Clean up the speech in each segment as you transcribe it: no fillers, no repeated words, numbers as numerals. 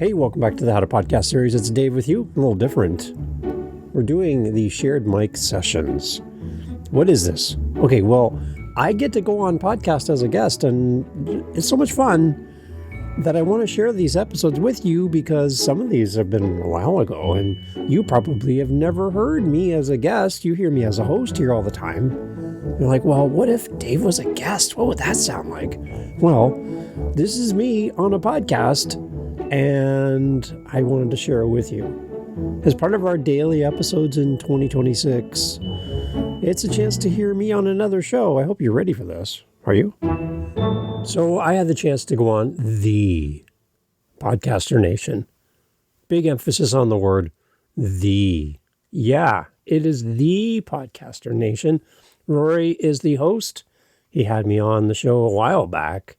Hey, welcome back to the How to Podcast series. It's Dave with you. A little different. We're doing the shared mic sessions. What is this? Okay, well, I get to go on podcast as a guest, and it's so much fun that I want to share these episodes with you because some of these have been a while ago, and you probably have never heard me as a guest. You hear me as a host here all the time. You're like, well, what if Dave was a guest? What would that sound like? Well, this is me on a podcast, and I wanted to share it with you. As part of our daily episodes in 2026, it's a chance to hear me on another show. I hope you're ready for this. Are you? So I had the chance to go on the Podcaster Nation. Big emphasis on the word the. Yeah, it is the Podcaster Nation. Rory is the host. He had me on the show a while back.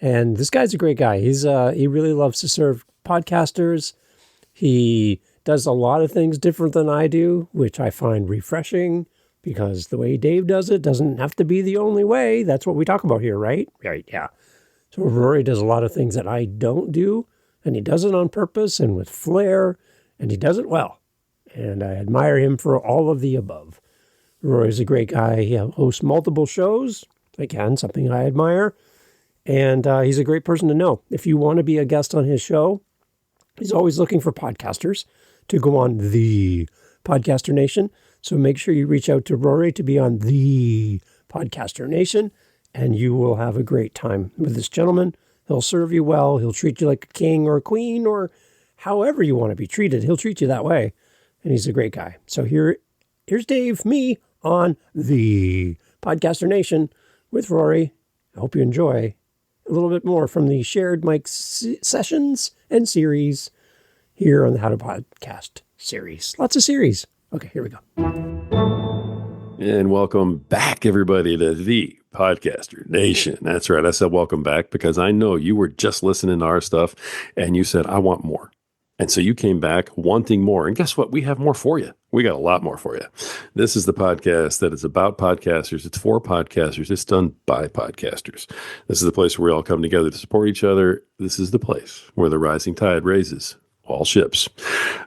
And this guy's a great guy. He really loves to serve podcasters. He does a lot of things different than I do, which I find refreshing because the way Dave does it doesn't have to be the only way. That's what we talk about here, right? Right, yeah. So Rory does a lot of things that I don't do, and he does it on purpose and with flair, and he does it well. And I admire him for all of the above. Rory's a great guy. He hosts multiple shows. Again, something I admire. And he's a great person to know. If you want to be a guest on his show, he's always looking for podcasters to go on the Podcaster Nation. So make sure you reach out to Rory to be on the Podcaster Nation, and you will have a great time with this gentleman. He'll serve you well. He'll treat you like a king or a queen or however you want to be treated. He'll treat you that way. And he's a great guy. So here's Dave, me, on the Podcaster Nation with Rory. I hope you enjoy a little bit more from the shared mic sessions and series here on the How to Podcast series. Lots of series. Okay, here we go. And welcome back, everybody, to the Podcaster Nation. That's right. I said welcome back because I know you were just listening to our stuff and you said, I want more. And so you came back wanting more. And guess what? We have more for you. We got a lot more for you. This is the podcast that is about podcasters. It's for podcasters. It's done by podcasters. This is the place where we all come together to support each other. This is the place where the rising tide raises all ships.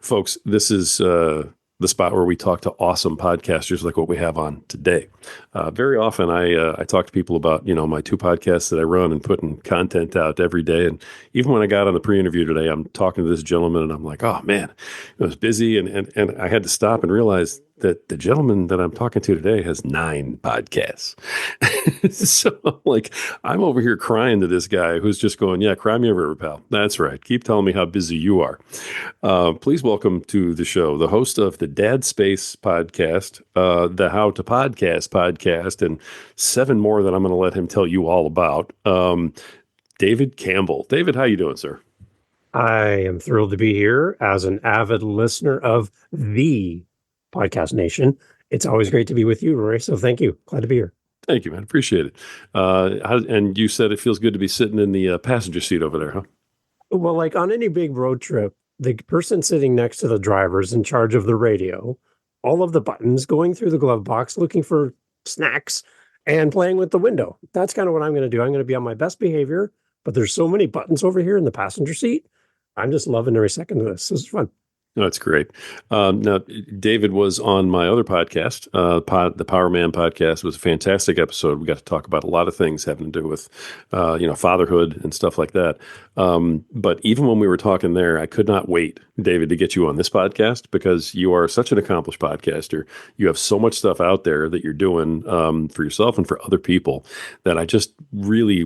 Folks, this is the spot where we talk to awesome podcasters like what we have on today. Very often I talk to people about, my two podcasts that I run and putting content out every day. And even when I got on the pre-interview today, I'm talking to this gentleman and I'm like, oh man, it was busy. And I had to stop and realize that the gentleman that I'm talking to today has 9 podcasts. So I'm over here crying to this guy who's just going, yeah, cry me a river, pal. That's right. Keep telling me how busy you are. Please welcome to the show, the host of the Dad Space podcast, the How to podcast, and 7 more that I'm going to let him tell you all about. David Campbell. David, how you doing, sir? I am thrilled to be here as an avid listener of the Podcast Nation. It's always great to be with you, Rory. So thank you. Glad to be here. Thank you, man. Appreciate it. And you said it feels good to be sitting in the passenger seat over there, huh? Well, like on any big road trip, the person sitting next to the driver is in charge of the radio, all of the buttons, going through the glove box, looking for snacks, and playing with the window. That's kind of what I'm going to do. I'm going to be on my best behavior, but there's so many buttons over here in the passenger seat. I'm just loving every second of this. This is fun. No, that's great. Now, David was on my other podcast, the Power Man podcast. It was a fantastic episode. We got to talk about a lot of things having to do with, fatherhood and stuff like that. But even when we were talking there, I could not wait, David, to get you on this podcast because you are such an accomplished podcaster. You have so much stuff out there that you're doing for yourself and for other people that I just really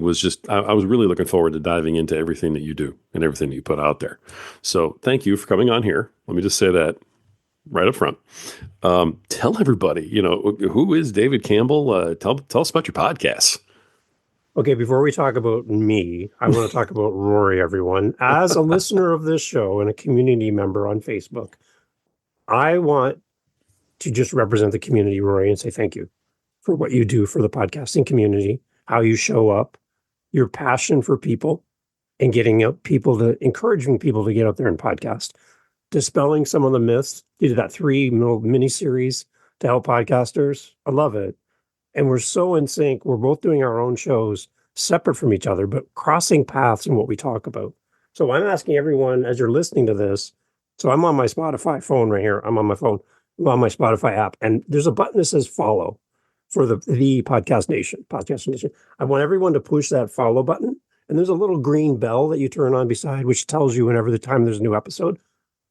I was really looking forward to diving into everything that you do and everything that you put out there. So thank you for coming on here. Let me just say that right up front. Tell everybody, who is David Campbell? Tell us about your podcasts. Okay, before we talk about me, I want to talk about Rory, everyone. As a listener of this show and a community member on Facebook, I want to just represent the community, Rory, and say thank you for what you do for the podcasting community, how you show up, your passion for people, and encouraging people to get out there and podcast. Dispelling some of the myths. You did that 3 mini series to help podcasters. I love it. And we're so in sync. We're both doing our own shows separate from each other, but crossing paths in what we talk about. So I'm asking everyone as you're listening to this. So I'm on my Spotify phone right here. I'm on my phone. I'm on my Spotify app, and there's a button that says follow for the Podcast Nation. Podcast Nation. I want everyone to push that follow button, and there's a little green bell that you turn on beside, which tells you whenever the time there's a new episode.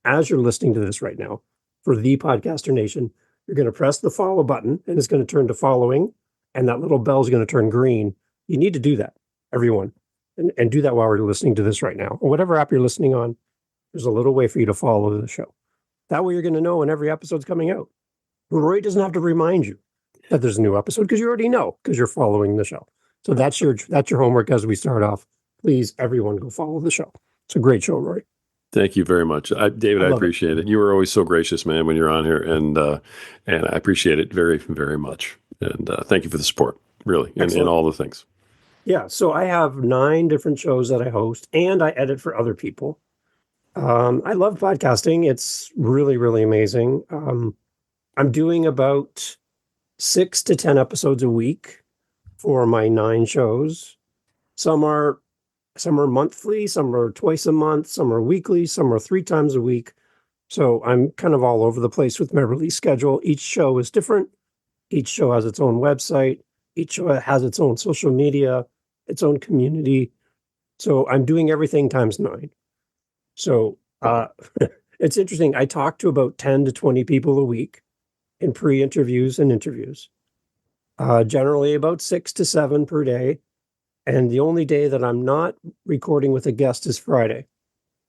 As you're listening to this right now, for the Podcaster Nation, you're going to press the follow button, and it's going to turn to following, and that little bell is going to turn green. You need to do that, everyone, and do that while we're listening to this right now. Or whatever app you're listening on, there's a little way for you to follow the show. That way you're going to know when every episode's coming out. Rory doesn't have to remind you that there's a new episode because you already know because you're following the show. So that's your homework as we start off. Please, everyone, go follow the show. It's a great show, Rory. Thank you very much, David. I appreciate it. You were always so gracious, man, when you're on here, and I appreciate it very, very much. And thank you for the support, really, in all the things. Yeah, so I have 9 different shows that I host, and I edit for other people. I love podcasting. It's really, really amazing. I'm doing about 6 to 10 episodes a week for my 9 shows. Some are monthly, some are twice a month, some are weekly, some are 3 times a week. So I'm kind of all over the place with my release schedule. Each show is different. Each show has its own website. Each show has its own social media, its own community. So I'm doing everything times 9. So it's interesting. I talk to about 10 to 20 people a week in pre-interviews and interviews, generally about 6 to 7 per day. And the only day that I'm not recording with a guest is Friday.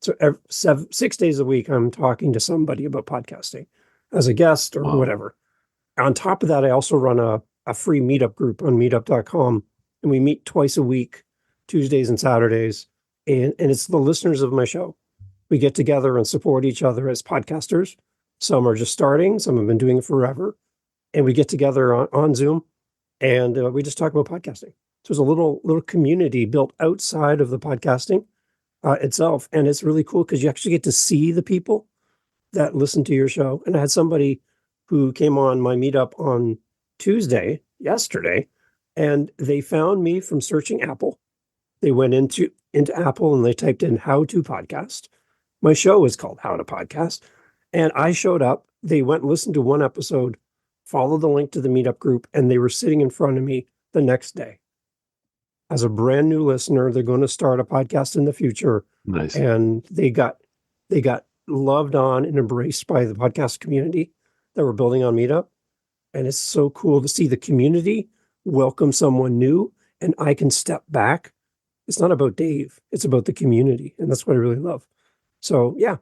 So 6 days a week, I'm talking to somebody about podcasting as a guest or whatever. On top of that, I also run a free meetup group on meetup.com, and we meet twice a week, Tuesdays and Saturdays. And it's the listeners of my show. We get together and support each other as podcasters. Some are just starting, some have been doing it forever. And we get together on Zoom, and we just talk about podcasting. So there's a little community built outside of the podcasting itself. And it's really cool because you actually get to see the people that listen to your show. And I had somebody who came on my meetup on Tuesday, yesterday, and they found me from searching Apple. They went into Apple and they typed in how to podcast. My show is called How to Podcast. And I showed up. They went and listened to one episode, followed the link to the meetup group, and they were sitting in front of me the next day. As a brand new listener, they're going to start a podcast in the future. Nice. And they got loved on and embraced by the podcast community that we're building on Meetup. And it's so cool to see the community welcome someone new, and I can step back. It's not about Dave, it's about the community. And that's what I really love. So, yeah.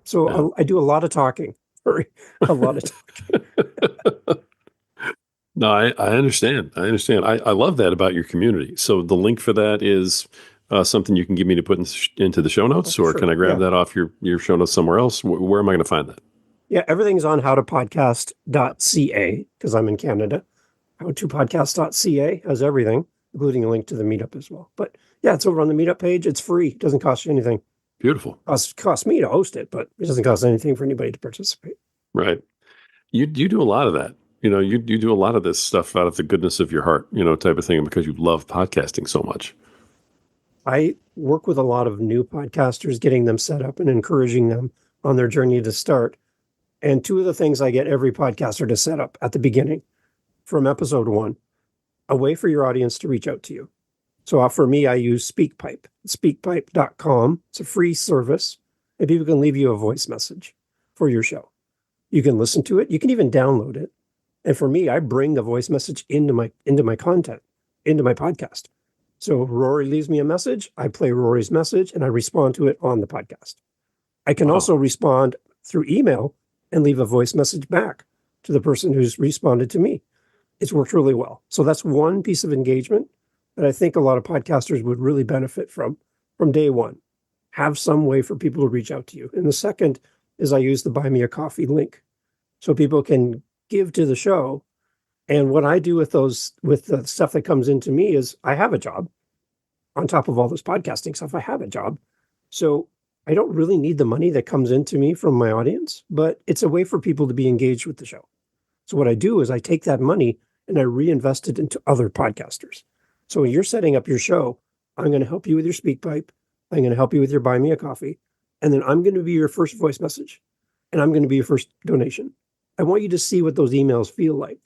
I do a lot of talking. A lot of talking. No, I understand. I love that about your community. So the link for that is something you can give me to put into the show notes, or can I grab that off your show notes somewhere else? Where am I going to find that? Yeah, everything's on howtopodcast.ca because I'm in Canada. Howtopodcast.ca has everything, including a link to the meetup as well. But yeah, it's over on the meetup page. It's free. It doesn't cost you anything. Beautiful. It costs me to host it, but it doesn't cost anything for anybody to participate. Right. You do a lot of that. You do a lot of this stuff out of the goodness of your heart, type of thing, because you love podcasting so much. I work with a lot of new podcasters, getting them set up and encouraging them on their journey to start. And 2 of the things I get every podcaster to set up at the beginning from episode 1, a way for your audience to reach out to you. So for me, I use SpeakPipe, speakpipe.com. It's a free service, and people can leave you a voice message for your show. You can listen to it. You can even download it. And for me, I bring the voice message into my content, into my podcast. So Rory leaves me a message, I play Rory's message, and I respond to it on the podcast. I can also respond through email and leave a voice message back to the person who's responded to me. It's worked really well. So that's one piece of engagement that I think a lot of podcasters would really benefit from day one. Have some way for people to reach out to you. And the second is I use the Buy Me a Coffee link. So people can give to the show. And what I do with the stuff that comes into me is I have a job. On top of all this podcasting stuff, I have a job. So I don't really need the money that comes into me from my audience, but it's a way for people to be engaged with the show. So what I do is I take that money and I reinvest it into other podcasters. So when you're setting up your show, I'm going to help you with your SpeakPipe. I'm going to help you with your Buy Me a Coffee. and then I'm going to be your first voice message, and I'm going to be your first donation. I want you to see what those emails feel like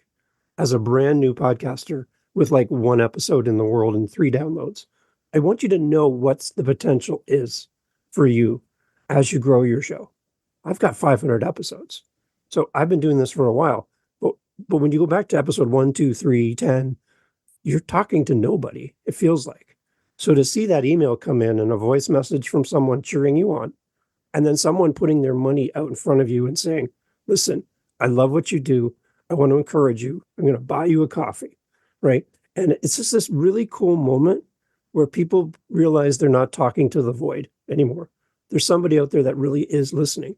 as a brand new podcaster with like one episode in the world and 3 downloads. I want you to know what's the potential is for you as you grow your show. I've got 500 episodes. So I've been doing this for a while. But when you go back to episode 1, 2, 3, 10, you're talking to nobody, it feels like. So to see that email come in and a voice message from someone cheering you on, and then someone putting their money out in front of you and saying, listen, I love what you do. I want to encourage you. I'm going to buy you a coffee, right? And it's just this really cool moment where people realize they're not talking to the void anymore. There's somebody out there that really is listening.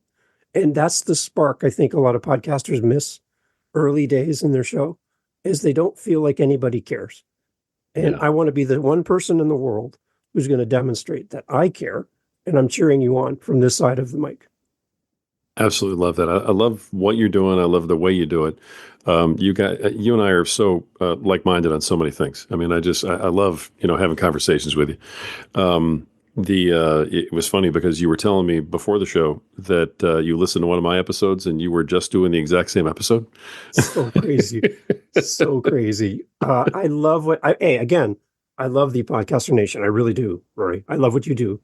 And that's the spark I think a lot of podcasters miss early days in their show, is they don't feel like anybody cares. And I want to be the one person in the world who's going to demonstrate that I care, and I'm cheering you on from this side of the mic. Absolutely love that. I love what you're doing. I love the way you do it. You and I are so like-minded on so many things. I mean, I love, having conversations with you. It was funny because you were telling me before the show that you listened to one of my episodes and you were just doing the exact same episode. So crazy. So crazy. I love I love the Podcaster Nation. I really do, Rory. I love what you do.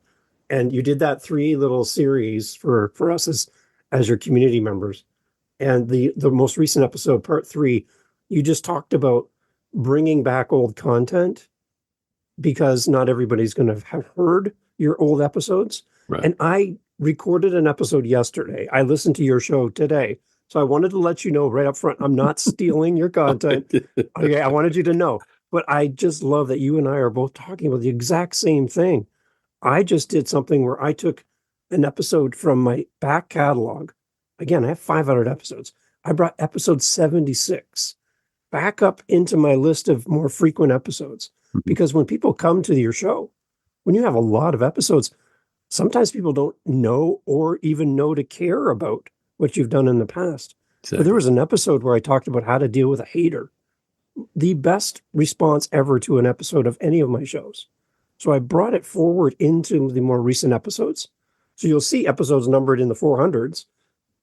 And you did that 3 little series for us as your community members. And the most recent episode, part 3, you just talked about bringing back old content because not everybody's going to have heard your old episodes. Right. And I recorded an episode yesterday. I listened to your show today. So I wanted to let you know right up front, I'm not stealing your content. Okay, I wanted you to know. But I just love that you and I are both talking about the exact same thing. I just did something where I took an episode from my back catalog. Again, I have 500 episodes. I brought episode 76 back up into my list of more frequent episodes. Because when people come to your show, when you have a lot of episodes, sometimes people don't know or even know to care about what you've done in the past. Exactly. But there was an episode where I talked about how to deal with a hater. The best response ever to an episode of any of my shows. So I brought it forward into the more recent episodes. So you'll see episodes numbered in the 400s.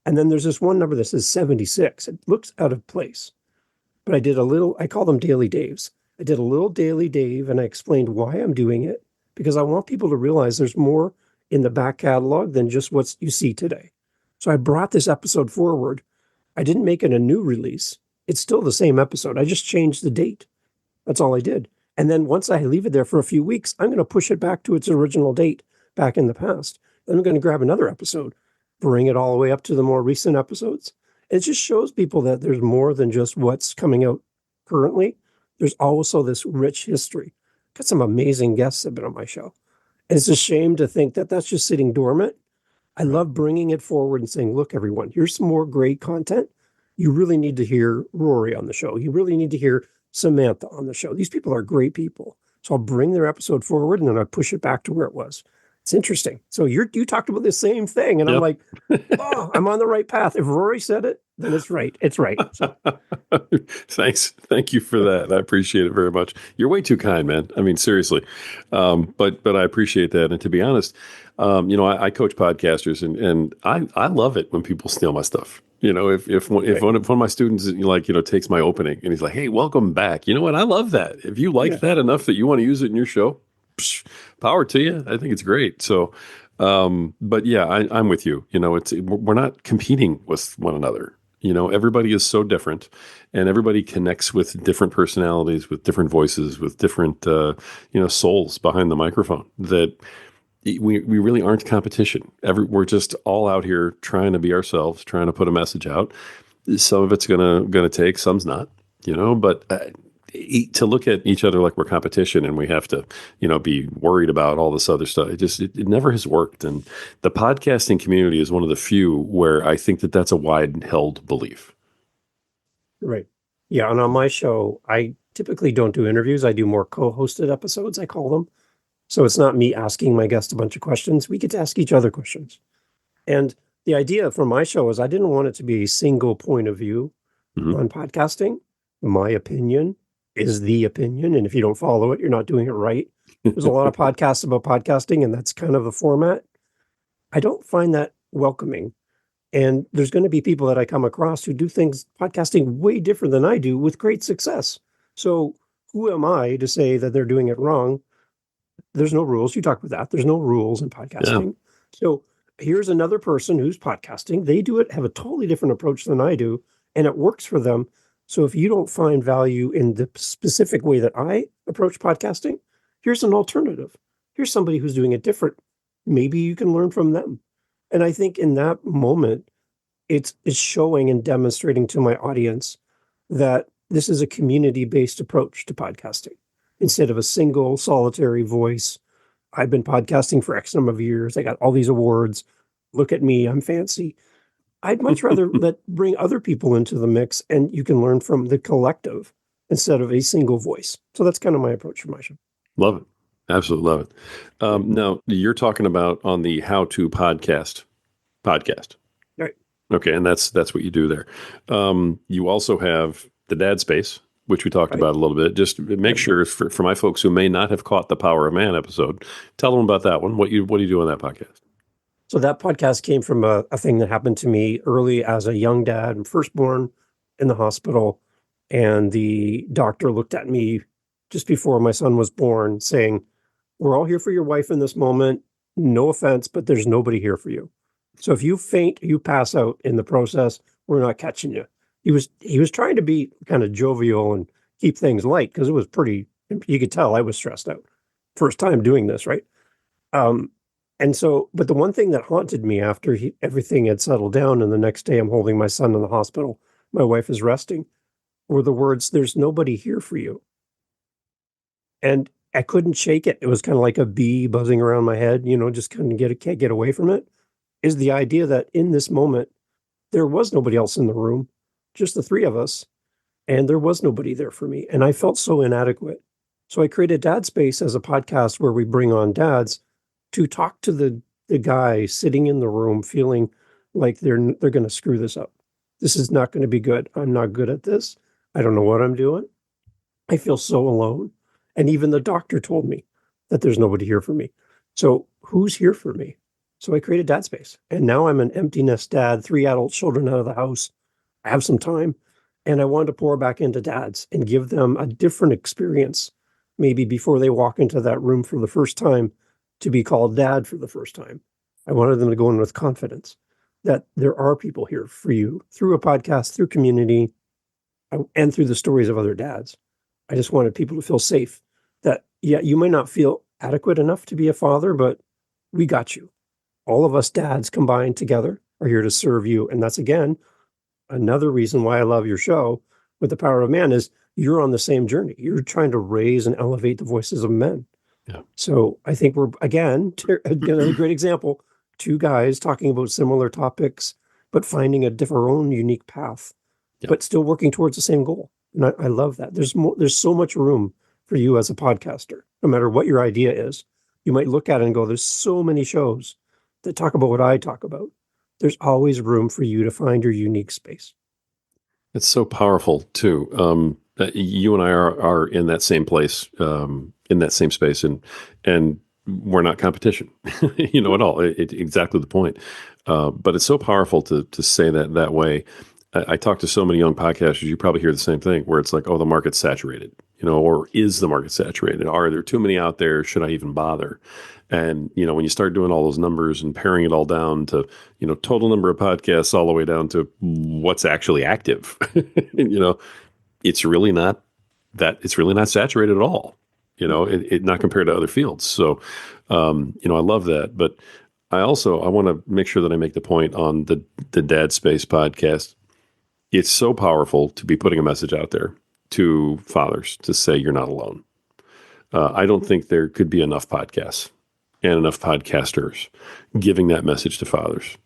And then there's this one number that says 76. It looks out of place. But I call them Daily Daves. I did a little Daily Dave and I explained why I'm doing it, because I want people to realize there's more in the back catalog than just what you see today. So I brought this episode forward. I didn't make it a new release. It's still the same episode. I just changed the date. That's all I did. And then once I leave it there for a few weeks, I'm going to push it back to its original date back in the past. Then I'm going to grab another episode, bring it all the way up to the more recent episodes. It just shows people that there's more than just what's coming out currently. There's also this rich history. Got some amazing guests that have been on my show. And it's a shame to think that that's just sitting dormant. I love bringing it forward and saying, look, everyone, here's some more great content. You really need to hear Rory on the show. You really need to hear Samantha on the show. These people are great people. So I'll bring their episode forward and then I push it back to where it was. It's interesting. So you talked about the same thing. And I'm like, oh, I'm on the right path. If Rory said it, then it's right. It's right. So. Thanks. Thank you for that. I appreciate it very much. You're way too kind, man. I mean, seriously. But I appreciate that. And to be honest, I coach podcasters and I love it when people steal my stuff. If one of my students takes my opening and he's like, hey, welcome back. You know what? I love that. If you like that enough that you want to use it in your show, power to you. I think it's great. So, but yeah, I'm with you. We're not competing with one another. Everybody is so different and everybody connects with different personalities, with different voices, with different, souls behind the microphone that we really aren't competition. We're just all out here trying to be ourselves, trying to put a message out. Some of it's gonna take, some's not, but to look at each other like we're competition and we have to, be worried about all this other stuff. It never has worked. And the podcasting community is one of the few where I think that that's a wide held belief. Right. Yeah. And on my show, I typically don't do interviews. I do more co-hosted episodes, I call them. So it's not me asking my guest a bunch of questions. We get to ask each other questions. And the idea for my show is I didn't want it to be a single point of view on podcasting. My opinion is the opinion. And if you don't follow it, you're not doing it right. There's a lot of podcasts about podcasting, and that's kind of the format. I don't find that welcoming. And there's going to be people that I come across who do things podcasting way different than I do with great success. So who am I to say that they're doing it wrong? There's no rules. You talked about that. There's no rules in Yeah. podcasting. So here's another person who's podcasting. They do it, have a totally different approach than I do, and it works for them. So if you don't find value in the specific way that I approach podcasting, here's an alternative. Here's somebody who's doing it different. Maybe you can learn from them. And I think in that moment, it's showing and demonstrating to my audience that this is a community-based approach to podcasting instead of a single solitary voice. I've been podcasting for X number of years. I got all these awards. Look at me, I'm fancy. I'd much rather bring other people into the mix, and you can learn from the collective instead of a single voice. So that's kind of my approach for my show. Love it. Absolutely love it. Now, you're talking about on the How to podcast. Right. Okay, and that's what you do there. You also have the Dad Space, which we talked about a little bit. Just make sure for my folks who may not have caught the Power of Man episode, tell them about that one. What do you do on that podcast? So that podcast came from a thing that happened to me early as a young dad, firstborn in the hospital. And the doctor looked at me just before my son was born saying, "We're all here for your wife in this moment. No offense, but there's nobody here for you. So if you faint, you pass out in the process, we're not catching you." He was trying to be kind of jovial and keep things light because it was pretty, you could tell I was stressed out. First time doing this, right? And so, but the one thing that haunted me after everything had settled down, and the next day I'm holding my son in the hospital, my wife is resting, were the words, "There's nobody here for you." And I couldn't shake it. It was kind of like a bee buzzing around my head, just kind of can't get away from it. Is the idea that in this moment, there was nobody else in the room, just the three of us, and there was nobody there for me. And I felt so inadequate. So I created Dad Space as a podcast where we bring on dads to talk to the guy sitting in the room feeling like they're going to screw this up. This is not going to be good. I'm not good at this. I don't know what I'm doing. I feel so alone. And even the doctor told me that there's nobody here for me. So who's here for me? So I created Dad Space. And now I'm an empty nest dad, 3 adult children out of the house. I have some time. And I wanted to pour back into dads and give them a different experience, maybe before they walk into that room for the first time, to be called dad for the first time. I wanted them to go in with confidence that there are people here for you through a podcast, through community, and through the stories of other dads. I just wanted people to feel safe that, yeah, you might not feel adequate enough to be a father, but we got you. All of us dads combined together are here to serve you. And that's, again, another reason why I love your show with the Power of Man is you're on the same journey. You're trying to raise and elevate the voices of men. Yeah. So I think we're, again, another great example, 2 guys talking about similar topics, but finding a own unique path, but still working towards the same goal. And I love that. There's so much room for you as a podcaster, no matter what your idea is. You might look at it and go, there's so many shows that talk about what I talk about. There's always room for you to find your unique space. It's so powerful too. You and I are in that same place, in that same space, and we're not competition, at all. Exactly the point. But it's so powerful to say that way. I talk to so many young podcasters. You probably hear the same thing, where it's like, "Oh, the market's saturated," or "Is the market saturated? Are there too many out there? Should I even bother?" And when you start doing all those numbers and paring it all down to total number of podcasts all the way down to what's actually active, it's really not saturated at all. It not compared to other fields. So, I love that. But I want to make sure that I make the point on the Dad Space podcast. It's so powerful to be putting a message out there to fathers to say you're not alone. I don't think there could be enough podcasts and enough podcasters giving that message to fathers,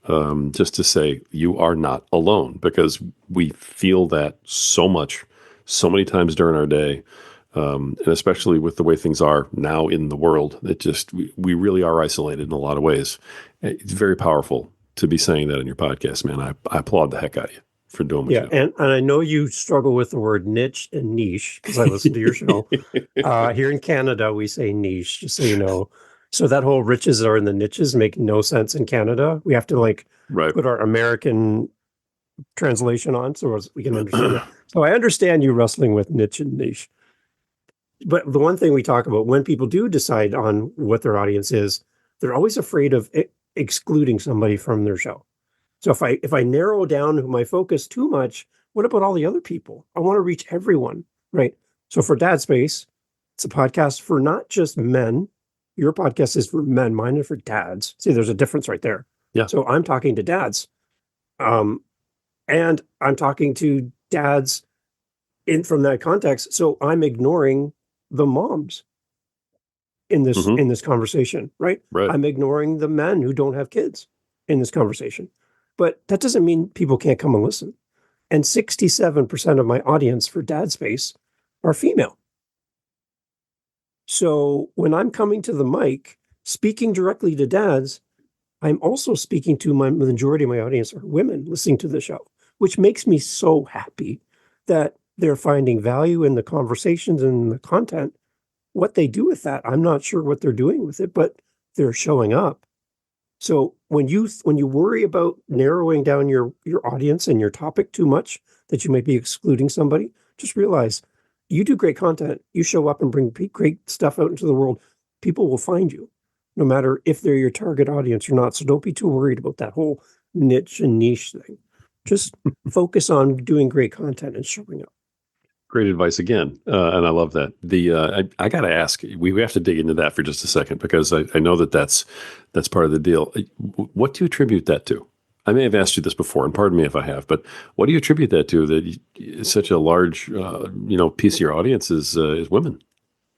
just to say you are not alone, because we feel that so many times during our day, and especially with the way things are now in the world, we really are isolated in a lot of ways. It's very powerful to be saying that in your podcast, man. I applaud the heck out of you for doing what you do. And I know you struggle with the word niche and niche because I listen to your show. Here in Canada, we say niche, just so you know. So that whole riches are in the niches make no sense in Canada. We have to like Right. put our American translation on so we can understand that. So I understand you wrestling with niche and niche. But the one thing we talk about when people do decide on what their audience is, they're always afraid of excluding somebody from their show. So if I narrow down my focus too much, what about all the other people? I want to reach everyone, right? So for Dad Space, it's a podcast for not just men. Your podcast is for men, mine is for dads. See, there's a difference right there. Yeah. So I'm talking to dads. And I'm talking to dads in from that context. So I'm ignoring the moms in this conversation, right? Right. I'm ignoring the men who don't have kids in this conversation. But that doesn't mean people can't come and listen. And 67% of my audience for Dad Space are female. So when I'm coming to the mic, speaking directly to dads, I'm also speaking to the majority of my audience are women listening to the show, which makes me so happy that they're finding value in the conversations and the content. What they do with that, I'm not sure what they're doing with it, but they're showing up. So when you worry about narrowing down your audience and your topic too much, that you might be excluding somebody, just realize you do great content. You show up and bring great stuff out into the world. People will find you, no matter if they're your target audience or not. So don't be too worried about that whole niche and niche thing. Just focus on doing great content and showing up. Great advice again, and I love that. I got to ask, we have to dig into that for just a second because I know that's part of the deal. What do you attribute that to? I may have asked you this before, and pardon me if I have, but what do you attribute that to? That such a large piece of your audience is women.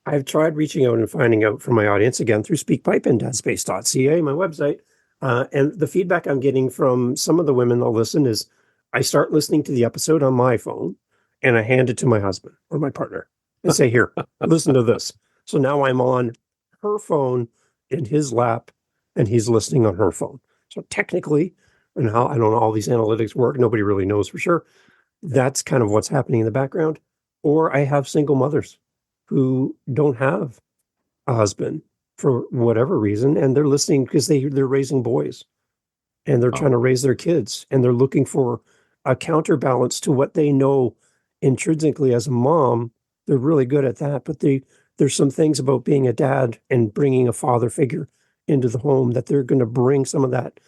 I've tried reaching out and finding out from my audience again through SpeakPipe and dadspace.ca, my website. And the feedback I'm getting from some of the women that listen is I start listening to the episode on my phone and I hand it to my husband or my partner and say, here, listen to this. So now I'm on her phone in his lap and he's listening on her phone. So technically, and how I don't know how all these analytics work, nobody really knows for sure. That's kind of what's happening in the background. Or I have single mothers who don't have a husband for whatever reason, and they're listening because they're raising boys and they're trying to raise their kids and they're looking for a counterbalance to what they know intrinsically as a mom. They're really good at that, but there's some things about being a dad and bringing a father figure into the home that they're going to bring some of that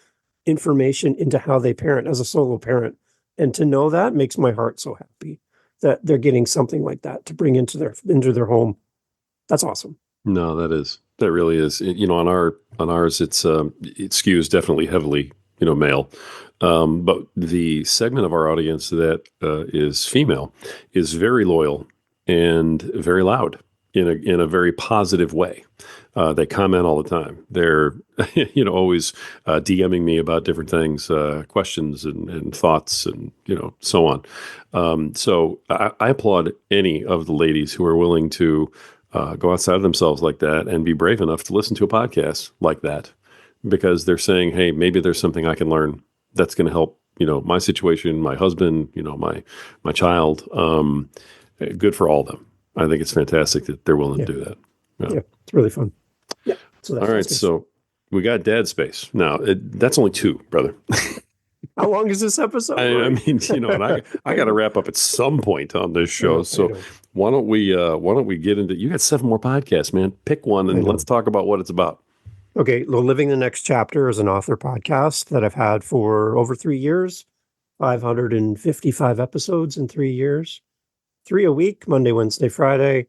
information into how they parent as a solo parent. And to know that makes my heart so happy that they're getting something like that to bring into their home. That's awesome. No, that really is. On ours, it skews definitely heavily, male. But the segment of our audience that is female is very loyal and very loud in a very positive way. They comment all the time. They're, always DMing me about different things, questions and thoughts and, so on. So I applaud any of the ladies who are willing to go outside of themselves like that and be brave enough to listen to a podcast like that because they're saying, hey, maybe there's something I can learn that's going to help, my situation, my husband, my child. Good for all of them. I think it's fantastic that they're willing to do that. Yeah, it's really fun. Yeah. So all right. So we got Dad Space. Now, that's only 2, brother. How long is this episode? I mean, and I got to wrap up at some point on this show. So why don't we get into? You got 7 more podcasts, man. Pick one and let's talk about what it's about. Okay, well, Living the Next Chapter is an author podcast that I've had for over 3 years, 555 episodes in 3 years, 3 a week, Monday, Wednesday, Friday.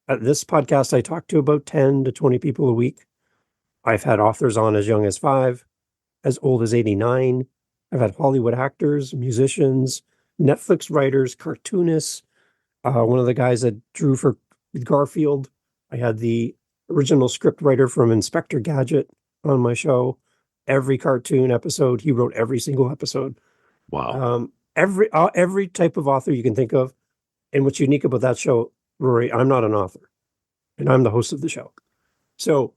At this podcast, I talk to about 10 to 20 people a week. I've had authors on as young as 5, as old as 89. I've had Hollywood actors, musicians, Netflix writers, cartoonists. One of the guys that drew for Garfield. I had the original script writer from Inspector Gadget on my show. Every cartoon episode, he wrote every single episode. Wow. Every type of author you can think of. And what's unique about that show, Rory, I'm not an author, and I'm the host of the show. So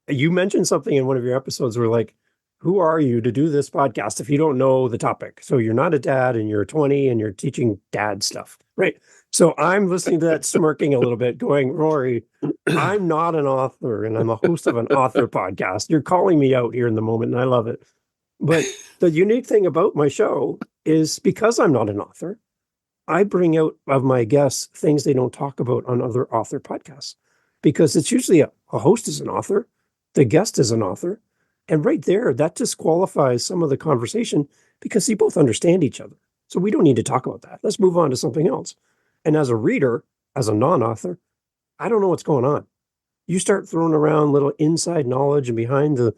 you mentioned something in one of your episodes where like, who are you to do this podcast if you don't know the topic? So you're not a dad and you're 20 and you're teaching dad stuff, right? So I'm listening to that smirking a little bit going, Rory, I'm not an author and I'm a host of an author podcast. You're calling me out here in the moment and I love it. But the unique thing about my show is because I'm not an author, I bring out of my guests things they don't talk about on other author podcasts because it's usually a host is an author, the guest is an author. And right there, that disqualifies some of the conversation because they both understand each other. So we don't need to talk about that. Let's move on to something else. And as a reader, as a non-author, I don't know what's going on. You start throwing around little inside knowledge and behind the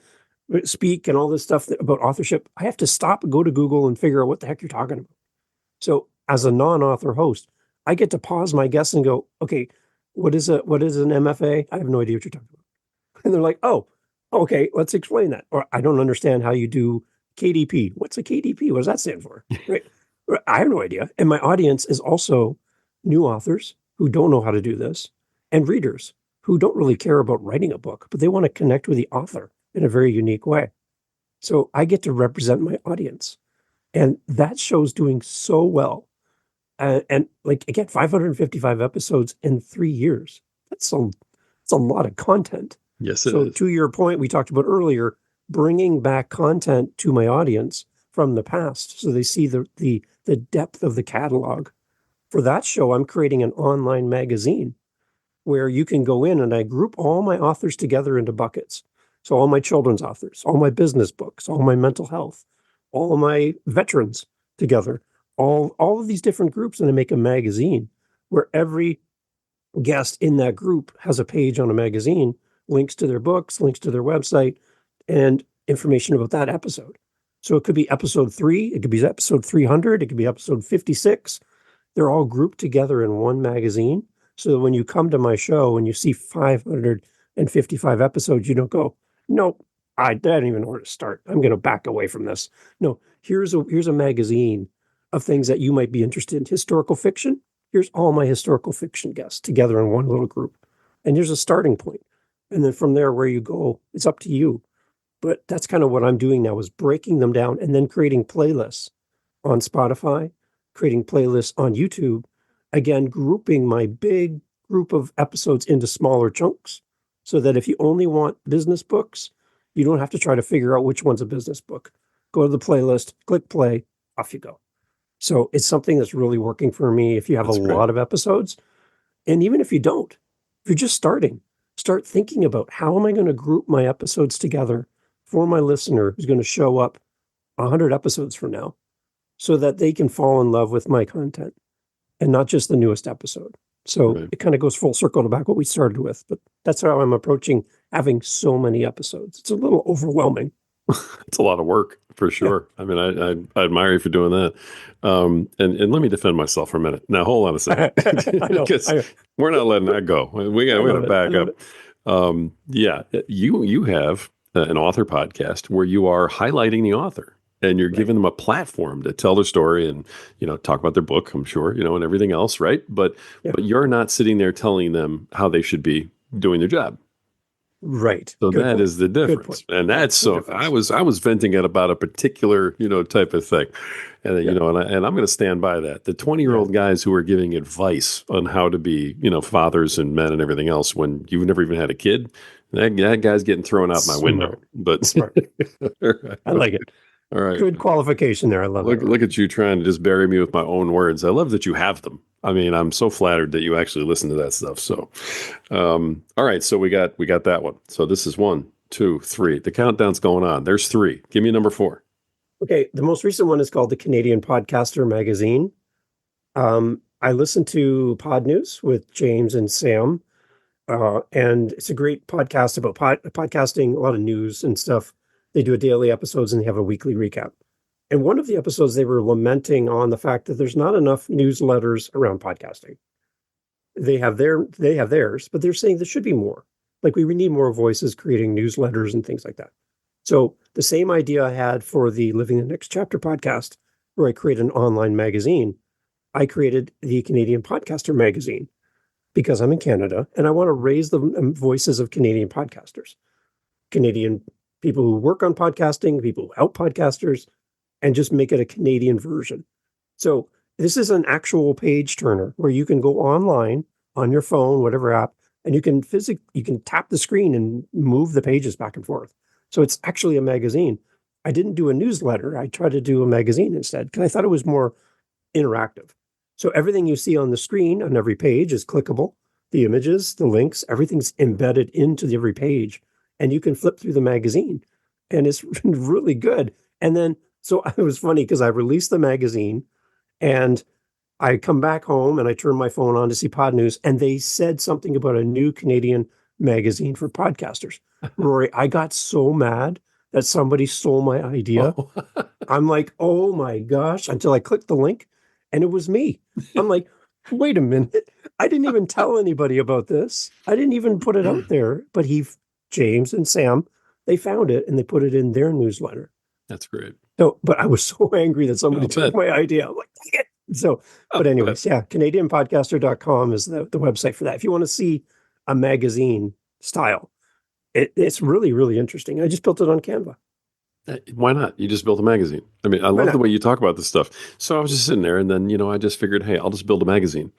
speak and all this stuff about authorship. I have to stop, go to Google and figure out what the heck you're talking about. So as a non-author host, I get to pause my guests and go, okay, what is an MFA? I have no idea what you're talking about. And they're like, oh, okay, let's explain that. Or I don't understand how you do KDP. What's a KDP? What does that stand for? Right. I have no idea. And my audience is also new authors who don't know how to do this and readers who don't really care about writing a book, but they want to connect with the author in a very unique way. So I get to represent my audience. And that show's doing so well. And like, again, 555 episodes in 3 years. That's a lot of content. Yes, it so is. To your point, we talked about earlier, bringing back content to my audience from the past. So they see the depth of the catalog. For that show, I'm creating an online magazine where you can go in and I group all my authors together into buckets. So all my children's authors, all my business books, all my mental health, all my veterans together, all of these different groups, and I make a magazine where every guest in that group has a page on a magazine, links to their books, links to their website, and information about that episode. So it could be episode 3, it could be episode 300, it could be episode 56. They're all grouped together in one magazine. So that when you come to my show and you see 555 episodes, you don't go, nope, I don't even know where to start. I'm going to back away from this. No, here's a magazine of things that you might be interested in. Historical fiction. Here's all my historical fiction guests together in one little group. And here's a starting point. And then from there, where you go, it's up to you. But that's kind of what I'm doing now is breaking them down and then creating playlists on Spotify, creating playlists on YouTube, again, grouping my big group of episodes into smaller chunks so that if you only want business books, you don't have to try to figure out which one's a business book. Go to the playlist, click play, off you go. So it's something that's really working for me if you have a lot of episodes. And even if you don't, if you're just starting, start thinking about how am I going to group my episodes together for my listener who's going to show up 100 episodes from now so that they can fall in love with my content and not just the newest episode. So It kind of goes full circle to back what we started with, but that's how I'm approaching having so many episodes. It's a little overwhelming. It's a lot of work for sure. Yeah. I mean, I admire you for doing that. And let me defend myself for a minute. Now, hold on a second. Because we're not letting that go. We got to back up. Yeah, you have an author podcast where you are highlighting the author and you're giving them a platform to tell their story and, talk about their book, I'm sure, and everything else, right? But you're not sitting there telling them how they should be doing their job. Right. So that is the difference. And that's so I was venting at about a particular, type of thing. And and I'm going to stand by that. The 20-year-old guys who are giving advice on how to be, fathers and men and everything else when you've never even had a kid, that guy's getting thrown out my window. But smart. I like it. All right. Good qualification there. I love it. Look at you trying to just bury me with my own words. I love that you have them. I mean, I'm so flattered that you actually listen to that stuff. So, all right. So we got that one. So this is 1, 2, 3. The countdown's going on. There's 3. Give me number 4. Okay. The most recent one is called the Canadian Podcaster Magazine. I listen to Pod News with James and Sam. And it's a great podcast about podcasting, a lot of news and stuff. They do a daily episodes and they have a weekly recap. And one of the episodes, they were lamenting on the fact that there's not enough newsletters around podcasting. They have theirs, but they're saying there should be more. Like we need more voices creating newsletters and things like that. So the same idea I had for the Living the Next Chapter podcast, where I created an online magazine, I created the Canadian Podcaster Magazine because I'm in Canada and I want to raise the voices of Canadian podcasters, Canadian people who work on podcasting, people who help podcasters, and just make it a Canadian version. So this is an actual page turner where you can go online on your phone, whatever app, and you can tap the screen and move the pages back and forth. So it's actually a magazine. I didn't do a newsletter. I tried to do a magazine instead because I thought it was more interactive. So everything you see on the screen on every page is clickable. The images, the links, everything's embedded into every page, and you can flip through the magazine, and it's really good. And then, so it was funny because I released the magazine, and I come back home and I turn my phone on to see Pod News, and they said something about a new Canadian magazine for podcasters. Rory, I got so mad that somebody stole my idea. Oh. I'm like, oh my gosh, until I clicked the link and it was me. I'm like, wait a minute. I didn't even tell anybody about this. I didn't even put it out there, but James and Sam, they found it and they put it in their newsletter. That's great. So, but I was so angry that somebody took my idea. I'm like, dang it. So, but anyways, yeah, CanadianPodcaster.com is the website for that. If you want to see a magazine style, it's really, really interesting. I just built it on Canva. Why not? You just built a magazine. I mean, I love the way you talk about this stuff. So I was just sitting there, and then I just figured, hey, I'll just build a magazine.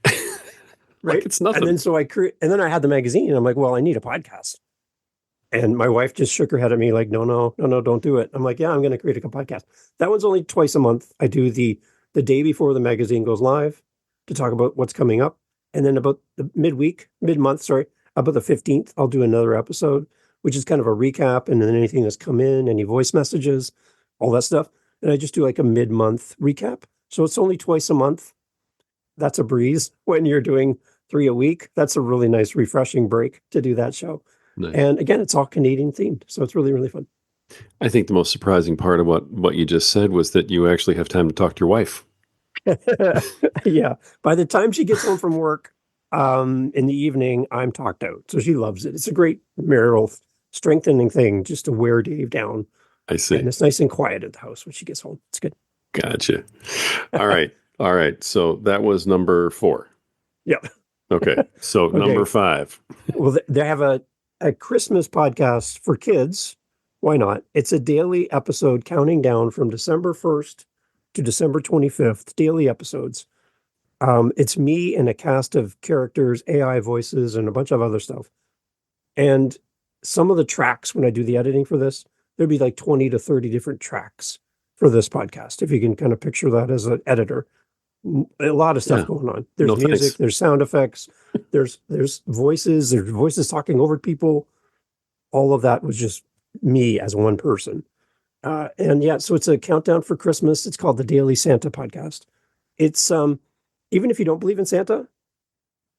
Right? Like it's nothing. And then and then I had the magazine, and I'm like, well, I need a podcast. And my wife just shook her head at me like, no, don't do it. I'm like, yeah, I'm going to create a podcast. That one's only twice a month. I do the day before the magazine goes live to talk about what's coming up. And then about the mid-month, about the 15th, I'll do another episode, which is kind of a recap and then anything that's come in, any voice messages, all that stuff. And I just do like a mid-month recap. So it's only twice a month. That's a breeze. When you're doing 3 a week, that's a really nice, refreshing break to do that show. Nice. And again, it's all Canadian themed. So it's really, really fun. I think the most surprising part of what you just said was that you actually have time to talk to your wife. Yeah. By the time she gets home from work in the evening, I'm talked out. So she loves it. It's a great marital strengthening thing just to wear Dave down. I see. And it's nice and quiet at the house when she gets home. It's good. Gotcha. All right. All right. So that was number 4. Yeah. Okay. So number 5. Well, they have a Christmas podcast for kids. Why not? It's a daily episode counting down from December 1st to December 25th, daily episodes. It's me and a cast of characters, AI voices, and a bunch of other stuff. And some of the tracks, when I do the editing for this, there'd be like 20 to 30 different tracks for this podcast, if you can kind of picture that as an editor. A lot of stuff going on. There's music, there's sound effects, there's voices talking over people. All of that was just me as one person. And yeah, so it's a countdown for Christmas. It's called the Daily Santa Podcast. It's even if you don't believe in Santa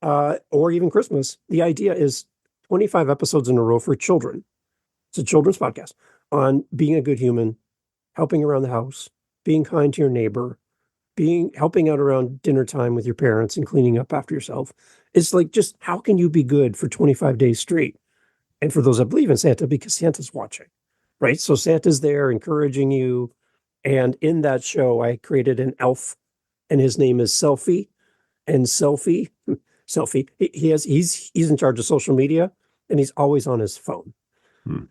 or even Christmas, the idea is 25 episodes in a row for children. It's a children's podcast on being a good human, helping around the house, being kind to your neighbor, helping out around dinner time with your parents and cleaning up after yourself. It's like, just how can you be good for 25 days straight? And for those that believe in Santa, because Santa's watching, right? So Santa's there encouraging you. And in that show, I created an elf, and his name is Selfie. And Selfie, he's in charge of social media, and he's always on his phone,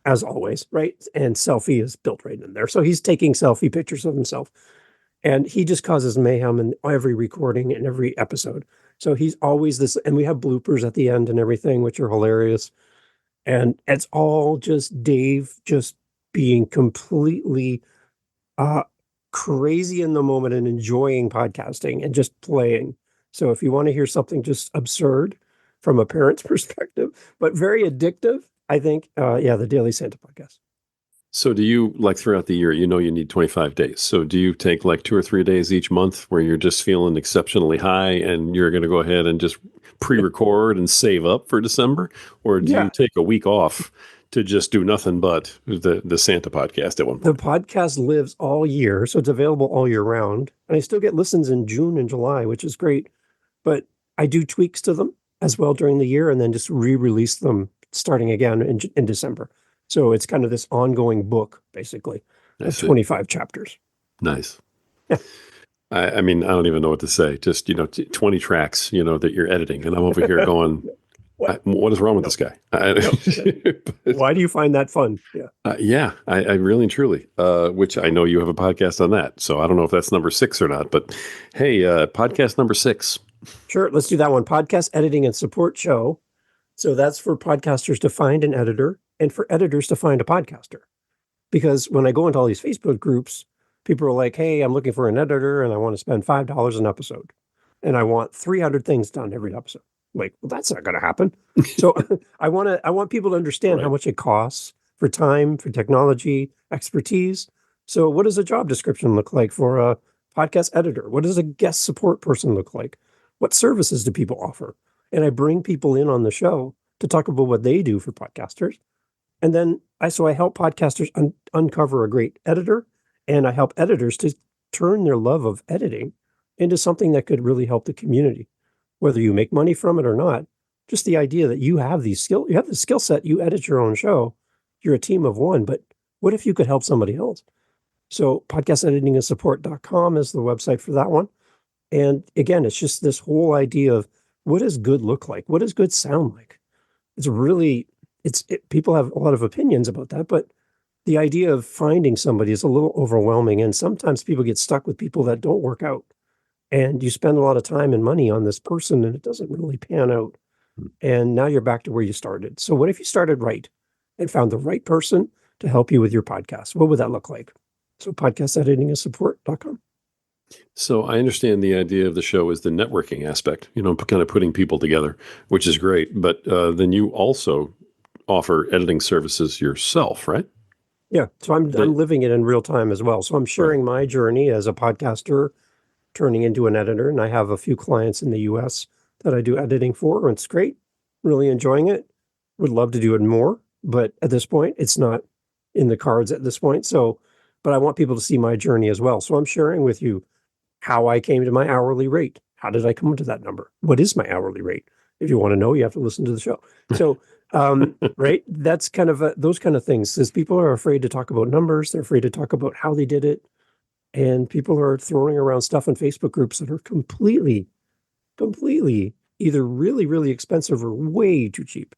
as always, right? And Selfie is built right in there. So he's taking selfie pictures of himself. And he just causes mayhem in every recording and every episode. So he's always this, and we have bloopers at the end and everything, which are hilarious. And it's all just Dave just being completely crazy in the moment and enjoying podcasting and just playing. So if you want to hear something just absurd from a parent's perspective, but very addictive, I think, the Daily Santa Podcast. So do you, like throughout the year, you need 25 days. So do you take like 2 or 3 days each month where you're just feeling exceptionally high and you're going to go ahead and just pre-record and save up for December? Or do you take a week off to just do nothing but the Santa podcast at one point? The podcast lives all year, so it's available all year round. And I still get listens in June and July, which is great. But I do tweaks to them as well during the year and then just re-release them starting again in December. So it's kind of this ongoing book, basically, of 25 chapters. Nice. Yeah. I mean, I don't even know what to say. Just, 20 tracks, that you're editing. And I'm over here going, What is wrong with No, this guy? no. Why do you find that fun? Yeah. Yeah, I really and truly, which I know you have a podcast on that. So I don't know if that's number 6 or not, but hey, podcast number 6. Sure. Let's do that one. Podcast editing and support show. So that's for podcasters to find an editor and for editors to find a podcaster. Because when I go into all these Facebook groups, people are like, hey, I'm looking for an editor and I want to spend $5 an episode. And I want 300 things done every episode. I'm like, well, that's not going to happen. So I want people to understand how much it costs for time, for technology, expertise. So what does a job description look like for a podcast editor? What does a guest support person look like? What services do people offer? And I bring people in on the show to talk about what they do for podcasters. And then I help podcasters uncover a great editor, and I help editors to turn their love of editing into something that could really help the community, whether you make money from it or not. Just the idea that you have the skill set, you edit your own show, you're a team of one, but what if you could help somebody else? So podcasteditingandsupport.com is the website for that one. And again, it's just this whole idea of what does good look like? What does good sound like? It's really, people have a lot of opinions about that, but the idea of finding somebody is a little overwhelming. And sometimes people get stuck with people that don't work out. And you spend a lot of time and money on this person and it doesn't really pan out. And now you're back to where you started. So what if you started right and found the right person to help you with your podcast? What would that look like? So podcasteditingandsupport.com. So I understand the idea of the show is the networking aspect, kind of putting people together, which is great. But then you also offer editing services yourself, right? Yeah. So I'm living it in real time as well. So I'm sharing my journey as a podcaster, turning into an editor. And I have a few clients in the US that I do editing for. And it's great. Really enjoying it. Would love to do it more. But at this point, it's not in the cards at this point. So, but I want people to see my journey as well. So I'm sharing with you how I came to my hourly rate. How did I come to that number? What is my hourly rate? If you want to know, you have to listen to the show. So, right, that's kind of those kind of things. Because people are afraid to talk about numbers, they're afraid to talk about how they did it, and people are throwing around stuff in Facebook groups that are completely either really, really expensive or way too cheap.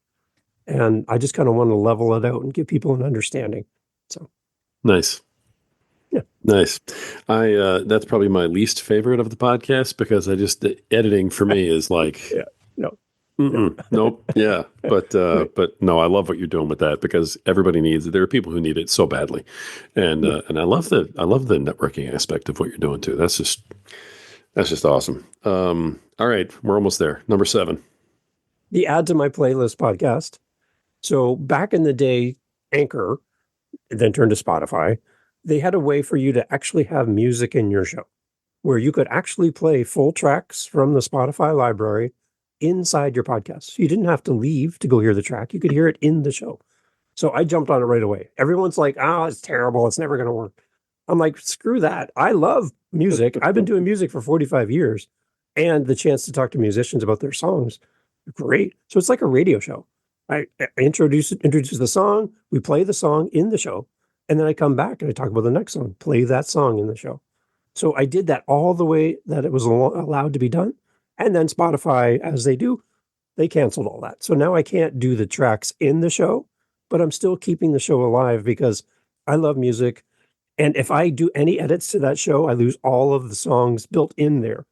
And I just kind of want to level it out and give people an understanding. So nice. Yeah. Nice. That's probably my least favorite of the podcast because the editing for me is like, nope. Yeah. But no, I love what you're doing with that because everybody needs it. There are people who need it so badly. And I love the networking aspect of what you're doing too. That's just awesome. All right. We're almost there. Number 7. The Add to My Playlist podcast. So back in the day, Anchor, then turned to Spotify, they had a way for you to actually have music in your show where you could actually play full tracks from the Spotify library inside your podcast. So you didn't have to leave to go hear the track. You could hear it in the show. So I jumped on it right away. Everyone's like, it's terrible. It's never going to work. I'm like, screw that. I love music. I've been doing music for 45 years and the chance to talk to musicians about their songs. Great. So it's like a radio show. I introduce the song. We play the song in the show. And then I come back and I talk about the next song, play that song in the show. So I did that all the way that it was allowed to be done. And then Spotify, as they do, they canceled all that. So now I can't do the tracks in the show, but I'm still keeping the show alive because I love music. And if I do any edits to that show, I lose all of the songs built in there.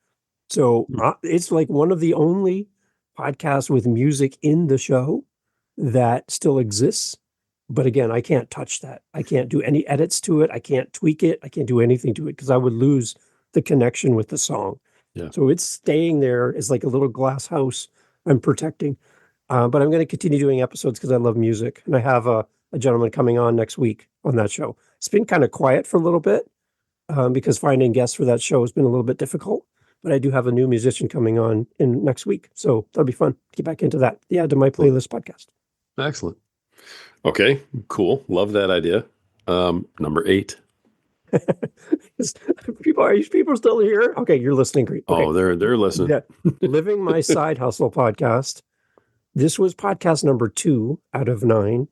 So it's like one of the only podcasts with music in the show that still exists. But again, I can't touch that. I can't do any edits to it. I can't tweak it. I can't do anything to it because I would lose the connection with the song. Yeah. So it's staying there as like a little glass house I'm protecting. But I'm going to continue doing episodes because I love music. And I have a gentleman coming on next week on that show. It's been kind of quiet for a little bit because finding guests for that show has been a little bit difficult. But I do have a new musician coming on in next week. So that'll be fun. Get back into that. Yeah, to my playlist podcast. Excellent. Okay, cool. Love that idea. Number 8. Are people still here? Okay, you're listening. Great. Okay. Oh, they're listening. Yeah. Living My Side Hustle podcast. This was podcast number 2 out of 9.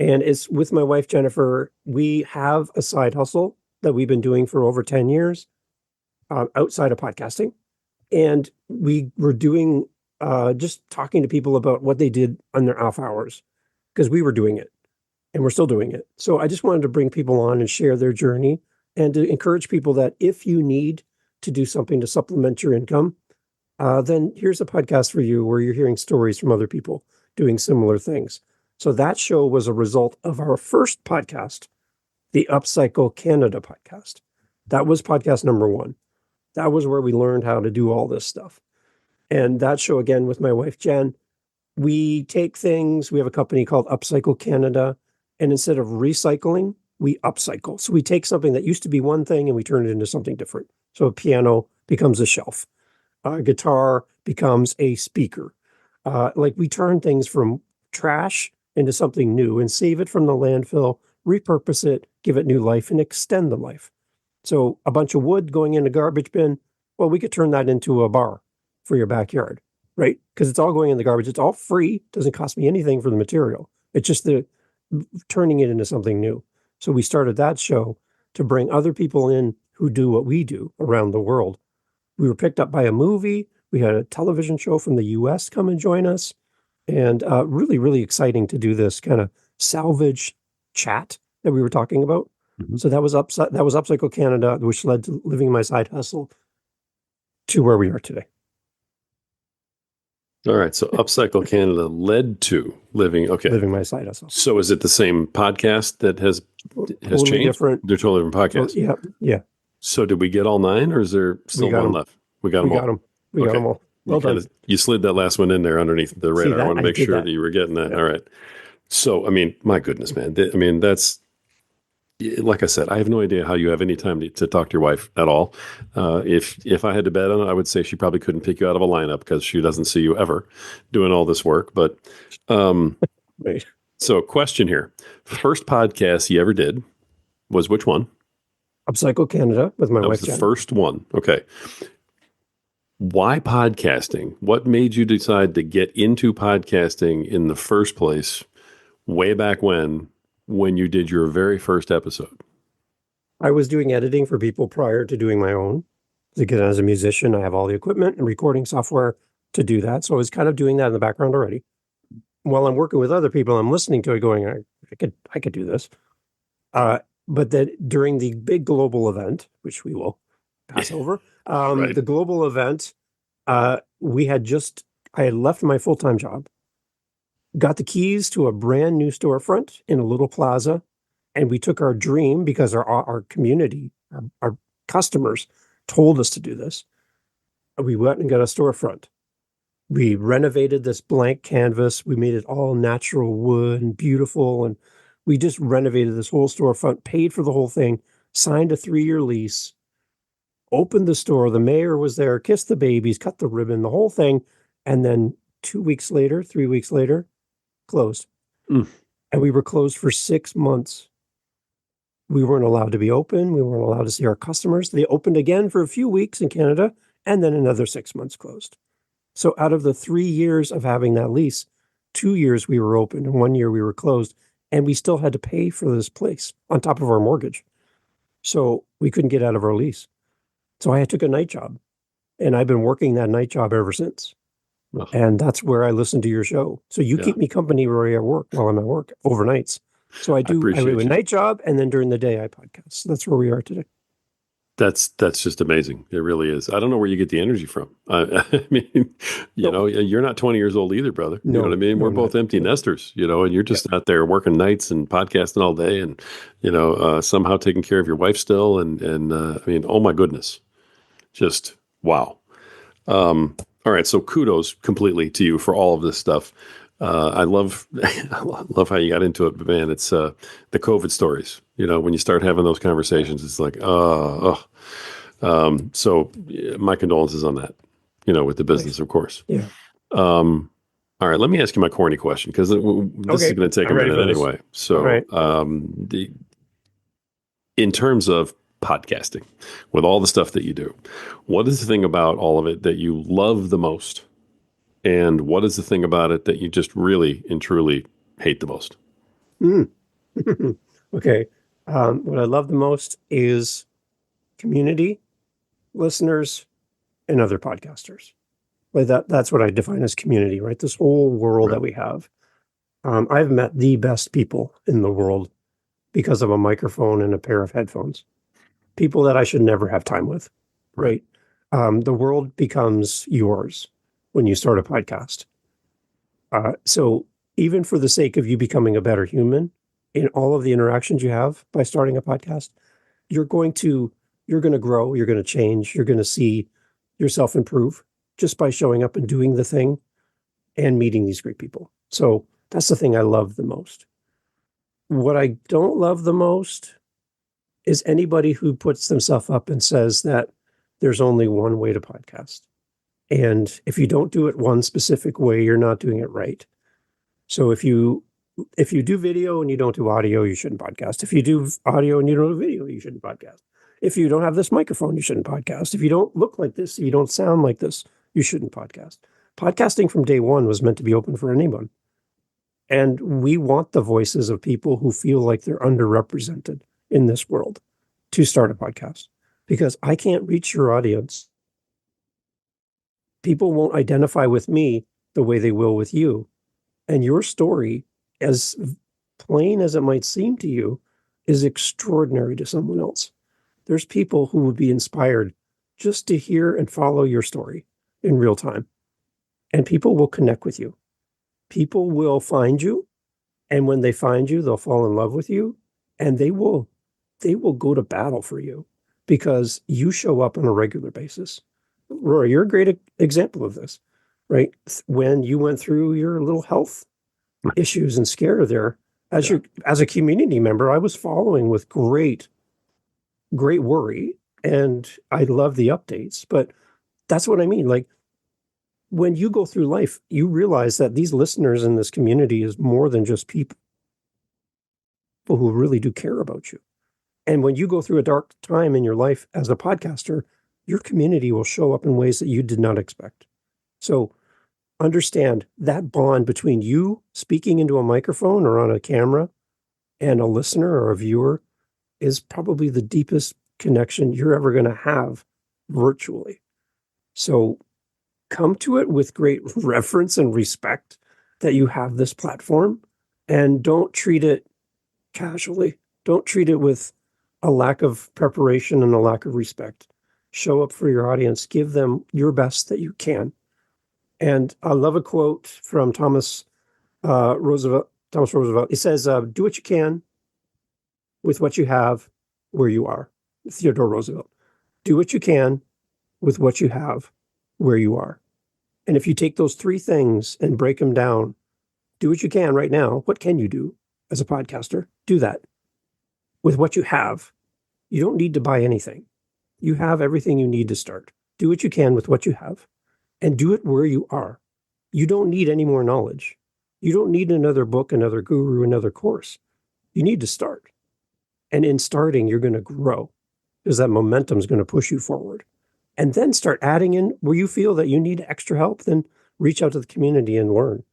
And it's with my wife, Jennifer. We have a side hustle that we've been doing for over 10 years outside of podcasting. And we were doing just talking to people about what they did on their off hours, because we were doing it and we're still doing it. So I just wanted to bring people on and share their journey and to encourage people that if you need to do something to supplement your income, then here's a podcast for you where you're hearing stories from other people doing similar things. So that show was a result of our first podcast, the Upcycle Canada podcast. That was podcast number 1. That was where we learned how to do all this stuff. And that show, again, with my wife, Jen, we take things, we have a company called Upcycle Canada, and instead of recycling, we upcycle. So we take something that used to be one thing and we turn it into something different. So a piano becomes a shelf. A guitar becomes a speaker. Like we turn things from trash into something new and save it from the landfill, repurpose it, give it new life, and extend the life. So a bunch of wood going in a garbage bin, well, we could turn that into a bar for your backyard, right? Because it's all going in the garbage. It's all free. Doesn't cost me anything for the material. It's just the turning it into something new. So we started that show to bring other people in who do what we do around the world. We were picked up by a movie. We had a television show from the US come and join us. And really, really exciting to do this kind of salvage chat that we were talking about. So that was Upcycle Canada, which led to Living My Side Hustle to where we are today. All right. So Upcycle Canada led to Living My Side Hustle. So is it the same podcast that has totally changed? Different. They're totally different podcasts. Yeah. So did we get all 9 or is there still one left? We got them all. We got them all. Well done. You slid that last one in there underneath the radar. I want to make sure that you were getting that. Yeah. All right. So, I mean, my goodness, man. I mean, that's, like I said, I have no idea how you have any time to talk to your wife at all. If I had to bet on it, I would say she probably couldn't pick you out of a lineup because she doesn't see you ever doing all this work. But right. So question here. First podcast you ever did was which one? Upcycle Canada with my wife. That was the first one. Okay. Why podcasting? What made you decide to get into podcasting in the first place way back when you did your very first episode? I was doing editing for people prior to doing my own. Because as a musician, I have all the equipment and recording software to do that. So I was kind of doing that in the background already. While I'm working with other people, I'm listening to it going, I could do this. But then during the big global event, which we will pass over, right. The global event, I had left my full-time job, got the keys to a brand new storefront in a little plaza, and we took our dream because our community, our customers told us to do this. We went and got a storefront. We renovated this blank canvas. We made it all natural wood and beautiful, and we just renovated this whole storefront, paid for the whole thing, signed a 3-year lease, opened the store. The mayor was there, kissed the babies, cut the ribbon, the whole thing. And then 3 weeks later, closed. And we were closed for 6 months. We weren't allowed to be open. We weren't allowed to see our customers. They opened again for a few weeks in Canada, and then another 6 months closed. So out of the 3 years of having that lease, 2 years we were open and 1 year we were closed. And we still had to pay for this place on top of our mortgage. So we couldn't get out of our lease. So I took a night job, and I've been working that night job ever since. Oh. And that's where I listen to your show. So you keep me company, Rory, at work while I'm at work overnights. So I do a night job, and then during the day I podcast. So that's where we are today. That's just amazing. It really is. I don't know where you get the energy from. I mean, you know, you're not 20 years old either, brother. You know what I mean? We're both empty nesters, you know, and you're just out there working nights and podcasting all day and, you know, somehow taking care of your wife still. And I mean, oh my goodness, just wow. All right. So kudos completely to you for all of this stuff. I love how you got into it, but man, it's the COVID stories. You know, when you start having those conversations, it's like, so my condolences on that. You know, with the business, of course. Yeah. All right, let me ask you my corny question because this is going to take a minute anyway. So, in terms of podcasting, with all the stuff that you do, what is the thing about all of it that you love the most? And what is the thing about it that you just really and truly hate the most? Okay. What I love the most is community, listeners, and other podcasters. Like that's what I define as community, right? This whole world that we have. I've met the best people in the world because of a microphone and a pair of headphones. People that I should never have time with, right? The world becomes yours when you start a podcast. So even for the sake of you becoming a better human in all of the interactions you have by starting a podcast, you're going to grow, you're going to change, you're going to see yourself improve just by showing up and doing the thing and meeting these great people. So that's the thing I love the most. What I don't love the most is anybody who puts themselves up and says that there's only one way to podcast. And if you don't do it one specific way, you're not doing it right. So if you do video and you don't do audio, you shouldn't podcast. If you do audio and you don't do video, you shouldn't podcast. If you don't have this microphone, you shouldn't podcast. If you don't look like this, if you don't sound like this, you shouldn't podcast. Podcasting from day one was meant to be open for anyone. And we want the voices of people who feel like they're underrepresented in this world to start a podcast, because I can't reach your audience. People won't identify with me the way they will with you. And your story, as plain as it might seem to you, is extraordinary to someone else. There's people who would be inspired just to hear and follow your story in real time. And people will connect with you. People will find you. And when they find you, they'll fall in love with you. And they will go to battle for you because you show up on a regular basis. Rory, you're a great example of this, right? When you went through your little health issues and scare there, as a community member, I was following with great worry, and I love the updates. But that's what I mean. Like, when you go through life, you realize that these listeners in this community is more than just people who really do care about you. And when you go through a dark time in your life as a podcaster, your community will show up in ways that you did not expect. So understand that bond between you speaking into a microphone or on a camera and a listener or a viewer is probably the deepest connection you're ever going to have virtually. So come to it with great reverence and respect that you have this platform, and don't treat it casually. Don't treat it with a lack of preparation and a lack of respect. Show up for your audience. Give them your best that you can. And I love a quote from Thomas Roosevelt. It says, do what you can with what you have where you are. Theodore Roosevelt. Do what you can with what you have where you are. And if you take those three things and break them down, do what you can right now. What can you do as a podcaster? Do that with what you have. You don't need to buy anything. You have everything you need to start. Do what you can with what you have, and do it where you are. You don't need any more knowledge. You don't need another book, another guru, another course. You need to start. And in starting, you're going to grow because that momentum is going to push you forward. And then start adding in where you feel that you need extra help, then reach out to the community and learn.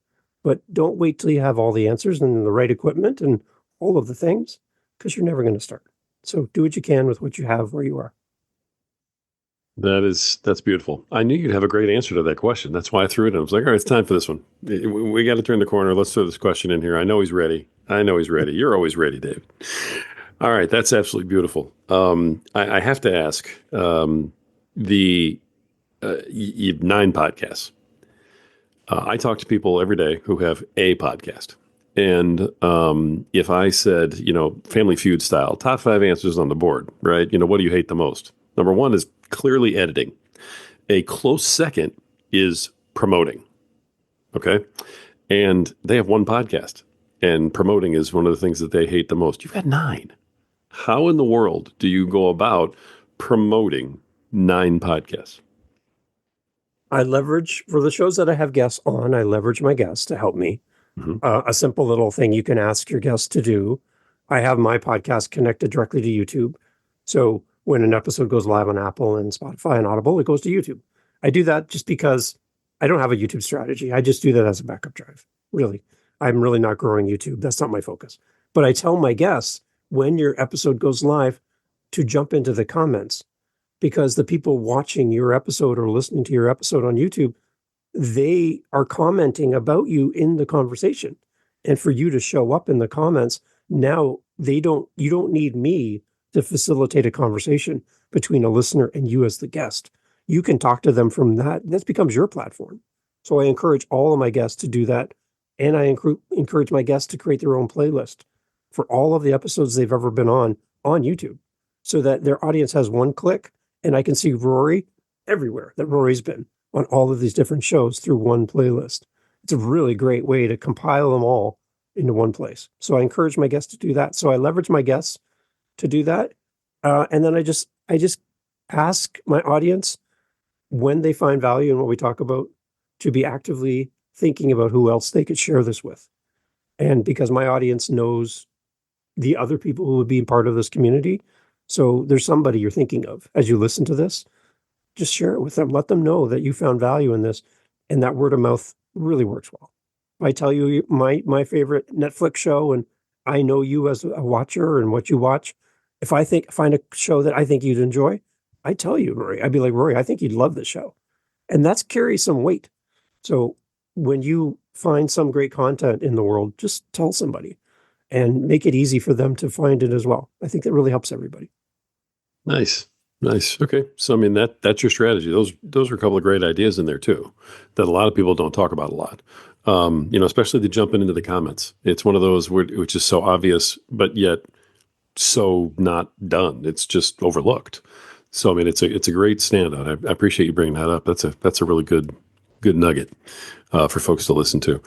But don't wait till you have all the answers and the right equipment and all of the things, because you're never going to start. So do what you can with what you have where you are. That's beautiful. I knew you'd have a great answer to that question. That's why I threw it in. I was like, all right, it's time for this one. We got to turn the corner. Let's throw this question in here. I know he's ready. You're always ready, Dave. All right. That's absolutely beautiful. I have to ask, you have 9 podcasts. I talk to people every day who have a podcast. And if I said, Family Feud style, top 5 answers on the board, right? What do you hate the most? Number 1 is clearly editing. A close second is promoting. Okay. And they have 1 podcast, and promoting is one of the things that they hate the most. You've got 9. How in the world do you go about promoting 9 podcasts? I leverage, for the shows that I have guests on, I leverage my guests to help me. Mm-hmm. A simple little thing you can ask your guests to do. I have my podcast connected directly to YouTube. So when an episode goes live on Apple and Spotify and Audible, it goes to YouTube. I do that just because I don't have a YouTube strategy. I just do that as a backup drive. Really, I'm really not growing YouTube. That's not my focus. But I tell my guests when your episode goes live to jump into the comments, because the people watching your episode or listening to your episode on YouTube they are commenting about you in the conversation. And for you to show up in the comments, now you don't need me to facilitate a conversation between a listener and you as the guest. You can talk to them from that. That becomes your platform. So I encourage all of my guests to do that. And I encourage my guests to create their own playlist for all of the episodes they've ever been on YouTube, so that their audience has one click and I can see Rory everywhere that Rory's been on all of these different shows through one playlist. It's a really great way to compile them all into one place. So I encourage my guests to do that. So I leverage my guests to do that. And then I just ask my audience, when they find value in what we talk about, to be actively thinking about who else they could share this with. And because my audience knows the other people who would be part of this community, so there's somebody you're thinking of as you listen to this, just share it with them. Let them know that you found value in this, and that word of mouth really works well. I tell you my favorite Netflix show, and I know you as a watcher and what you watch. If I find a show that I think you'd enjoy, I tell you, Rory. I'd be like, Rory, I think you'd love this show, and that's carries some weight. So when you find some great content in the world, just tell somebody and make it easy for them to find it as well. I think that really helps everybody. Nice. Nice. Okay. So, I mean, that's your strategy. Those are a couple of great ideas in there too, that a lot of people don't talk about a lot. Especially the jumping into the comments. It's one of those which is so obvious, but yet so not done. It's just overlooked. So, I mean, it's a great standout. I appreciate you bringing that up. That's a really good nugget for folks to listen to.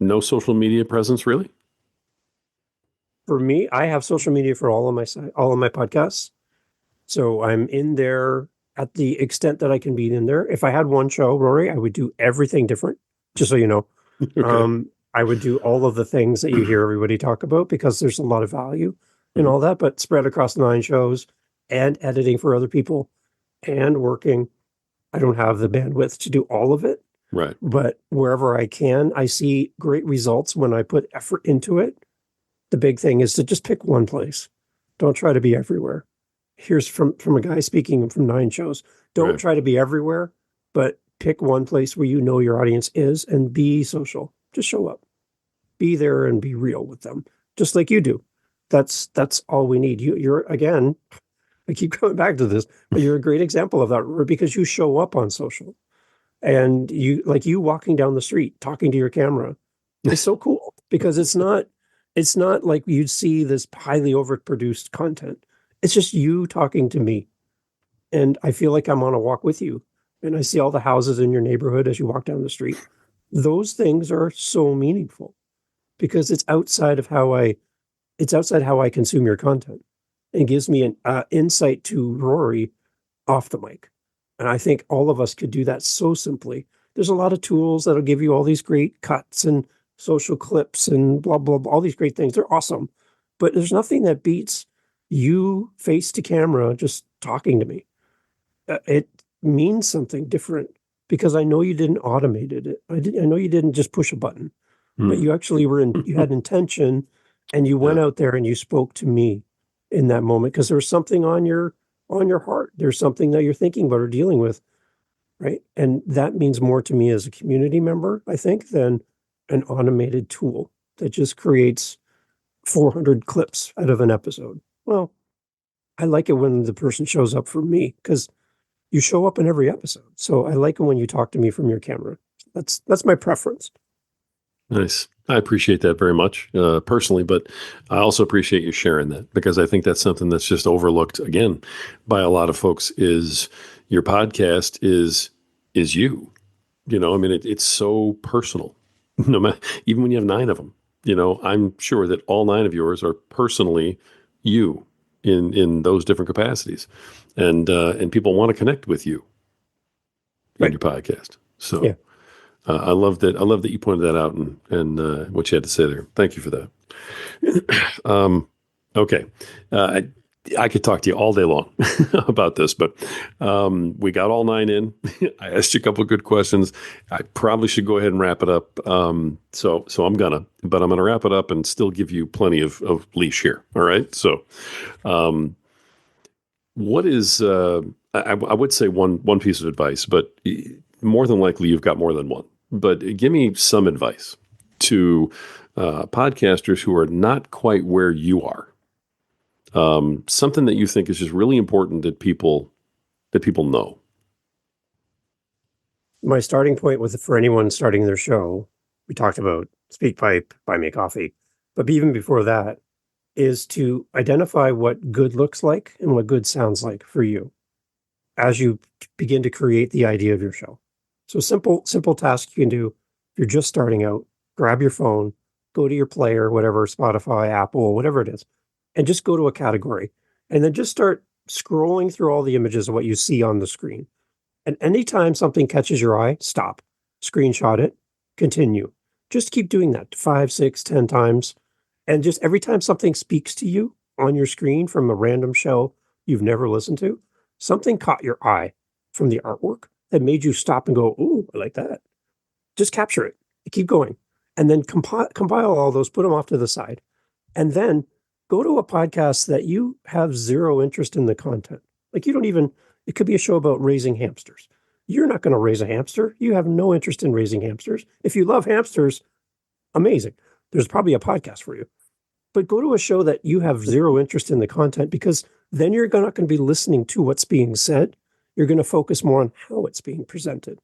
No social media presence, really? For me, I have social media for all of my podcasts. So I'm in there at the extent that I can be in there. If I had one show, Rory, I would do everything different, just so you know. Okay. I would do all of the things that you hear everybody talk about, because there's a lot of value in all that, but spread across 9 shows and editing for other people and working. I don't have the bandwidth to do all of it. Right. But wherever I can, I see great results when I put effort into it. The big thing is to just pick one place. Don't try to be everywhere. Here's from a guy speaking from 9 shows. Don't try to be everywhere, but pick one place where you know your audience is and be social. Just show up. Be there and be real with them, just like you do. That's all we need. You're again, I keep coming back to this, but you're a great example of that, because you show up on social. And you walking down the street talking to your camera is so cool, because it's not like you'd see this highly overproduced content. It's just you talking to me. And I feel like I'm on a walk with you. And I see all the houses in your neighborhood as you walk down the street. Those things are so meaningful, because it's outside how I consume your content, and gives me an insight to Rory off the mic. And I think all of us could do that so simply. There's a lot of tools that'll give you all these great cuts and social clips and blah, blah, blah, all these great things. They're awesome. But there's nothing that beats you face to camera just talking to me. It means something different, because I know you didn't automate it. I know you didn't just push a button, but you actually you had intention, and you went out there and you spoke to me in that moment, because there was something on your heart. There's something that you're thinking about or dealing with, right? And that means more to me as a community member, I think, than an automated tool that just creates 400 clips out of an episode. Well, I like it when the person shows up for me, because you show up in every episode. So I like it when you talk to me from your camera. That's my preference. Nice. I appreciate that very much personally, but I also appreciate you sharing that, because I think that's something that's just overlooked again by a lot of folks. Is your podcast is you. I mean, it's so personal. No matter, even when you have 9 of them, I'm sure that all 9 of yours are personally you in those different capacities, and people want to connect with you in your podcast. So. Yeah. I love that. I love that you pointed that out and what you had to say there. Thank you for that. Okay. I could talk to you all day long about this, but we got all 9 in. I asked you a couple of good questions. I probably should go ahead and wrap it up. So I'm gonna wrap it up and still give you plenty of leash here. All right. So, what is I would say one piece of advice, but more than likely you've got more than one. But give me some advice to podcasters who are not quite where you are. Something that you think is just really important that people know. My starting point with for anyone starting their show, we talked about SpeakPipe, Buy Me a Coffee, but even before that, is to identify what good looks like and what good sounds like for you as you begin to create the idea of your show. So simple task you can do if you're just starting out, grab your phone, go to your player, whatever, Spotify, Apple, whatever it is, and just go to a category and then just start scrolling through all the images of what you see on the screen. And anytime something catches your eye, stop, screenshot it, continue. Just keep doing that 5, 6, 10 times. And just every time something speaks to you on your screen from a random show you've never listened to, something caught your eye from the artwork that made you stop and go, "Ooh, I like that." Just capture it. Keep going. And then compile all those, put them off to the side. And then go to a podcast that you have zero interest in the content. Like you don't even, it could be a show about raising hamsters. You're not going to raise a hamster. You have no interest in raising hamsters. If you love hamsters, amazing. There's probably a podcast for you. But go to a show that you have zero interest in the content, because then you're not going to be listening to what's being said. You're going to focus more on how it's being presented.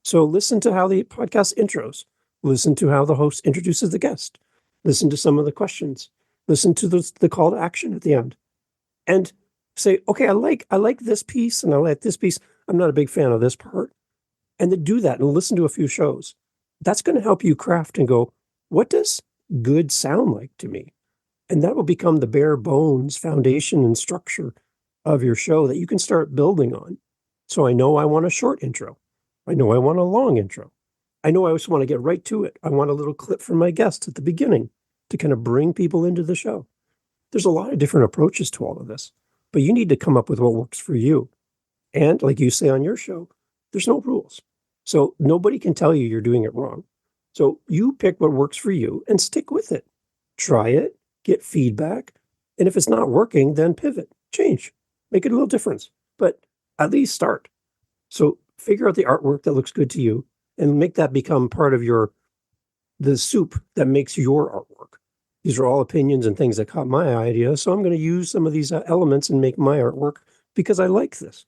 So listen to how the podcast intros, listen to how the host introduces the guest, listen to some of the questions, listen to the call to action at the end, and say, okay, I like this piece and I like this piece. I'm not a big fan of this part. And then do that and listen to a few shows. That's going to help you craft and go, what does good sound like to me? And that will become the bare bones foundation and structure of your show that you can start building on. So I know I want a short intro. I know I want a long intro. I know I just want to get right to it. I want a little clip from my guest at the beginning to kind of bring people into the show. There's a lot of different approaches to all of this, but you need to come up with what works for you. And like you say on your show, there's no rules. So nobody can tell you you're doing it wrong. So you pick what works for you and stick with it. Try it, get feedback. And if it's not working, then pivot, change, make it a little difference, but at least start. So figure out the artwork that looks good to you and make that become part of the soup that makes your artwork. These are all opinions and things that caught my idea. So I'm going to use some of these elements and make my artwork because I like this.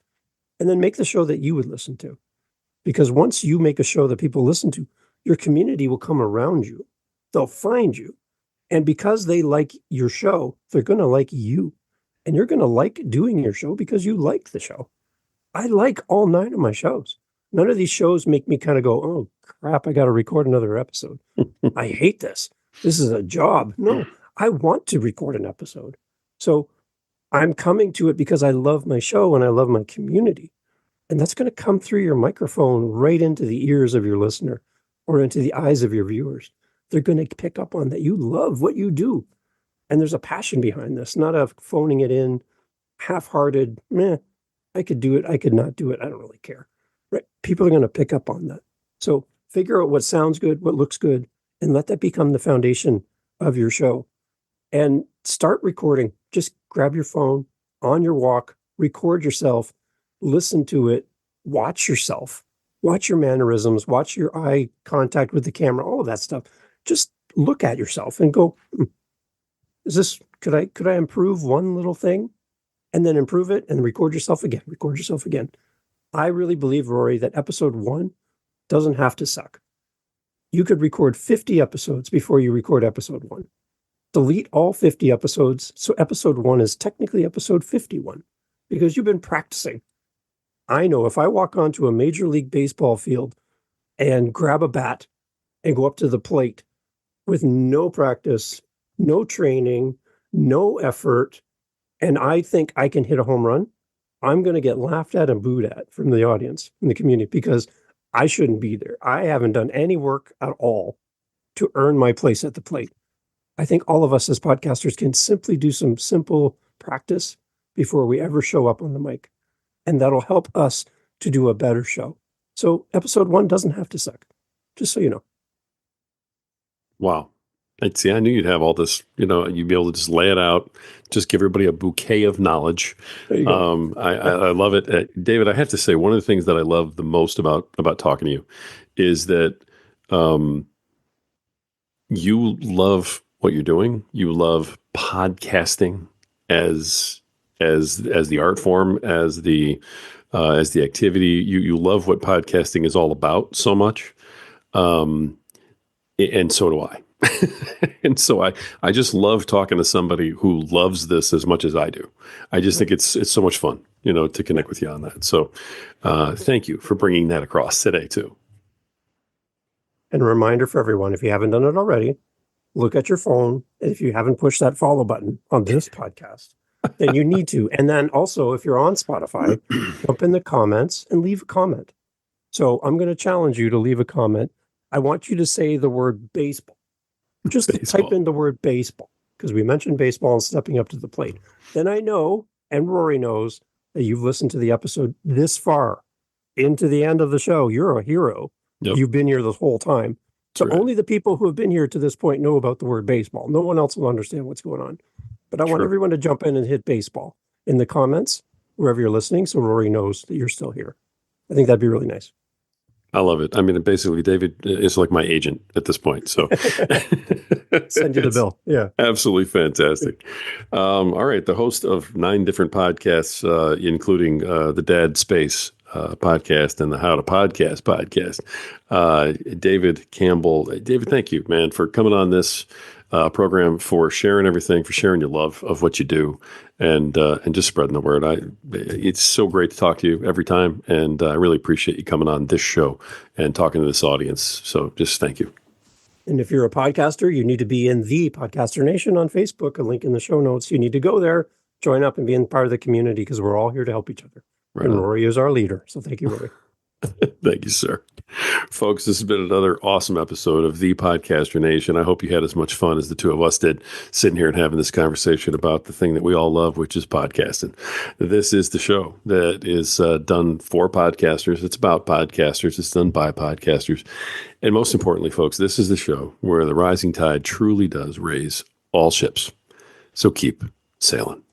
And then make the show that you would listen to. Because once you make a show that people listen to, your community will come around you. They'll find you. And because they like your show, they're going to like you. And you're going to like doing your show because you like the show. I like all 9 of my shows. None of these shows make me kind of go, oh, crap, I got to record another episode. I hate this. This is a job. No, I want to record an episode. So I'm coming to it because I love my show and I love my community. And that's going to come through your microphone right into the ears of your listener or into the eyes of your viewers. They're going to pick up on that you love what you do. And there's a passion behind this, not a phoning it in, half-hearted, meh, I could do it, I could not do it, I don't really care. Right? People are going to pick up on that. So figure out what sounds good, what looks good, and let that become the foundation of your show. And start recording. Just grab your phone on your walk, record yourself, listen to it, watch yourself, watch your mannerisms, watch your eye contact with the camera, all of that stuff. Just look at yourself and go, could I improve one little thing? And then improve it and record yourself again. I really believe, Rory, that episode 1 doesn't have to suck. You could record 50 episodes before you record episode 1. Delete all 50 episodes. So episode 1 is technically episode 51 because you've been practicing. I know if I walk onto a Major League Baseball field and grab a bat and go up to the plate with no practice, no training, no effort, and I think I can hit a home run, I'm going to get laughed at and booed at from the audience, from the community, because I shouldn't be there. I haven't done any work at all to earn my place at the plate. I think all of us as podcasters can simply do some simple practice before we ever show up on the mic. And that'll help us to do a better show. So episode 1 doesn't have to suck, just so you know. Wow. I knew you'd have all this, you'd be able to just lay it out, just give everybody a bouquet of knowledge. There you go. I love it. David, I have to say, one of the things that I love the most about talking to you is that you love what you're doing. You love podcasting as the art form, as the activity. You love what podcasting is all about so much. And so do I. And so I just love talking to somebody who loves this as much as I do. I just think it's so much fun, to connect with you on that. So thank you for bringing that across today too. And a reminder for everyone, if you haven't done it already, look at your phone. And if you haven't pushed that follow button on this podcast, then you need to. And then also, if you're on Spotify, jump in the comments and leave a comment. So I'm going to challenge you to leave a comment. I want you to say the word baseball. Just type in the word baseball, because we mentioned baseball and stepping up to the plate. Then I know, and Rory knows, that you've listened to the episode this far into the end of the show. You're a hero. Yep. You've been here the whole time. So right. Only the people who have been here to this point know about the word baseball. No one else will understand what's going on. But I want everyone to jump in and hit baseball in the comments, wherever you're listening, so Rory knows that you're still here. I think that'd be really nice. I love it. I mean, basically, David is like my agent at this point. So send you the bill. Yeah. Absolutely fantastic. All right. The host of 9 different podcasts, including the Dad Space podcast and the How to Podcast podcast, David Campbell. David, thank you, man, for coming on this program, for sharing everything, for sharing your love of what you do, and just spreading the word. It's so great to talk to you every time, and I really appreciate you coming on this show and talking to this audience. So just thank you. And if you're a podcaster, you need to be in the Podcaster Nation on Facebook, a link in the show notes. You need to go there, join up, and be in part of the community, because we're all here to help each other. Right and on. Rory is our leader. So thank you, Rory. Thank you, sir. Folks, this has been another awesome episode of The Podcaster Nation. I hope you had as much fun as the two of us did sitting here and having this conversation about the thing that we all love, which is podcasting. This is the show that is done for podcasters. It's about podcasters. It's done by podcasters. And most importantly, folks, this is the show where the rising tide truly does raise all ships. So keep sailing.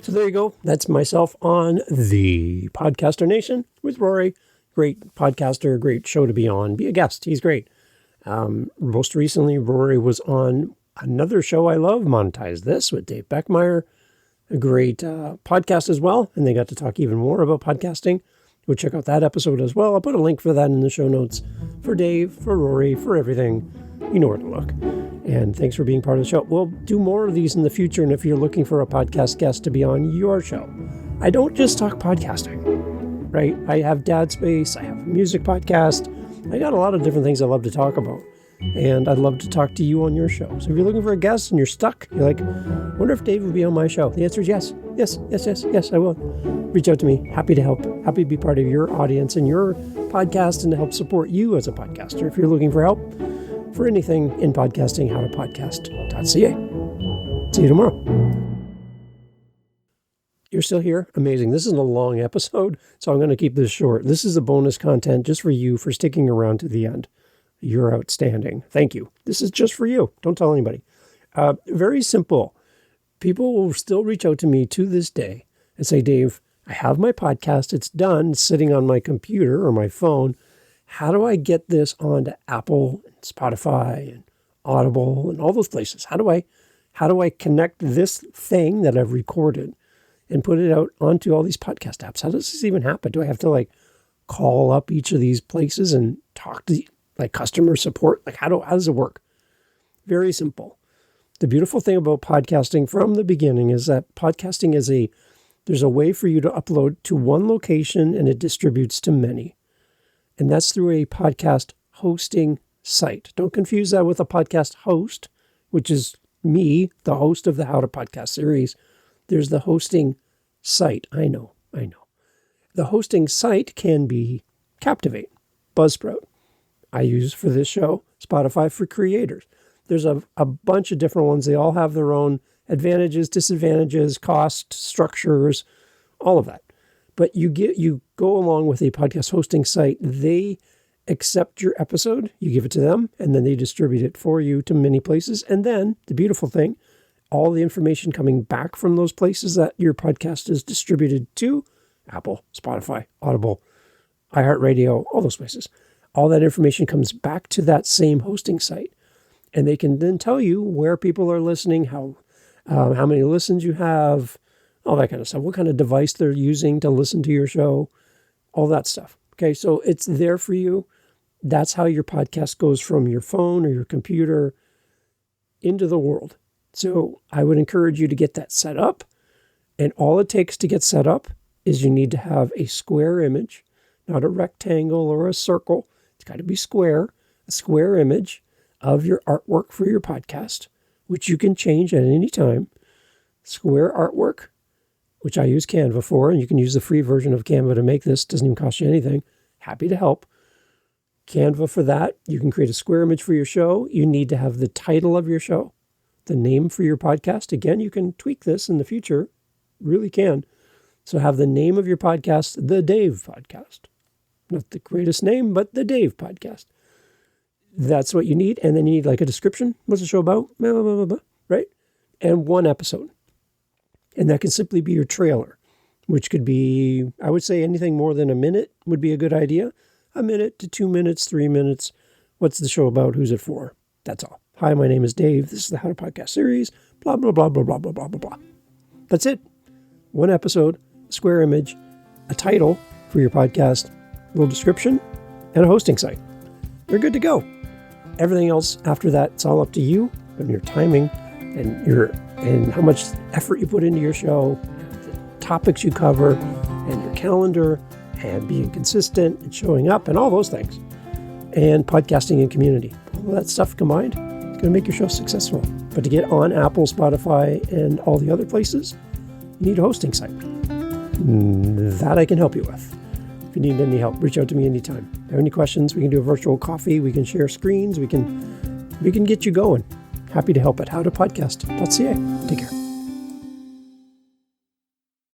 So there you go. That's myself on The Podcaster Nation with Rory. Great podcaster, great show to be on. Be a guest. He's great. Most recently, Rory was on another show I love, Monetize This, with Dave Beckmeyer. A great podcast as well. And they got to talk even more about podcasting. Go check out that episode as well. I'll put a link for that in the show notes for Dave, for Rory, for everything. You know where to look. And thanks for being part of the show. We'll do more of these in the future. And if you're looking for a podcast guest to be on your show, I don't just talk podcasting, right? I have Dad Space. I have a music podcast. I got a lot of different things I love to talk about. And I'd love to talk to you on your show. So if you're looking for a guest and you're stuck, you're like, wonder if Dave would be on my show. The answer is yes. Yes, I will. Reach out to me. Happy to help. Happy to be part of your audience and your podcast and to help support you as a podcaster. If you're looking for help for anything in podcasting, howtopodcast.ca. See you tomorrow. You're still here? Amazing. This is a long episode, so I'm going to keep this short. This is a bonus content just for you for sticking around to the end. You're outstanding. Thank you. This is just for you. Don't tell anybody. Very simple. People will still reach out to me to this day and say, Dave, I have my podcast. It's done. It's sitting on my computer or my phone. How do I get this onto Apple and Spotify and Audible and all those places? How do I connect this thing that I've recorded and put it out onto all these podcast apps? How does this even happen? Do I have to call up each of these places and talk to customer support? How does it work? Very simple. The beautiful thing about podcasting from the beginning is that podcasting there's a way for you to upload to one location and it distributes to many. And that's through a podcast hosting site. Don't confuse that with a podcast host, which is me, the host of the How to Podcast series. There's the hosting site. I know. The hosting site can be Captivate, Buzzsprout. I use for this show, Spotify for creators. There's a bunch of different ones. They all have their own advantages, disadvantages, cost structures, all of that. But you go along with a podcast hosting site. They accept your episode, you give it to them, and then they distribute it for you to many places. And then the beautiful thing, all the information coming back from those places that your podcast is distributed to, Apple, Spotify, Audible, iHeartRadio, all those places. All that information comes back to that same hosting site. And they can then tell you where people are listening, how many listens you have, all that kind of stuff, what kind of device they're using to listen to your show, all that stuff. Okay, so it's there for you. That's how your podcast goes from your phone or your computer into the world. So I would encourage you to get that set up. And all it takes to get set up is you need to have a square image, not a rectangle or a circle. It's got to be square, a square image of your artwork for your podcast, which you can change at any time. Square artwork, which I use Canva for, and you can use the free version of Canva to make this. Doesn't even cost you anything. Happy to help. Canva for that. You can create a square image for your show. You need to have the title of your show, the name for your podcast. Again, you can tweak this in the future. Really can. So have the name of your podcast, The Dave Podcast. Not the greatest name, but The Dave Podcast. That's what you need. And then you need like a description. What's the show about? Blah, blah, blah, blah, right? And one episode. And that can simply be your trailer, which could be, I would say anything more than a minute would be a good idea. A minute to 2 minutes, 3 minutes. What's the show about? Who's it for? That's all. Hi, my name is Dave. This is the How to Podcast series. Blah, blah, blah, blah, blah, blah, blah, blah, blah. That's it. One episode, a square image, a title for your podcast, a little description, and a hosting site. You're good to go. Everything else after that, it's all up to you and your timing and how much effort you put into your show, the topics you cover, and your calendar, and being consistent and showing up and all those things. And podcasting and community. All that stuff combined is going to make your show successful. But to get on Apple, Spotify, and all the other places, you need a hosting site. That I can help you with. If you need any help, reach out to me anytime. If you have any questions, we can do a virtual coffee. We can share screens. We can get you going. Happy to help at howtopodcast.ca. Take care.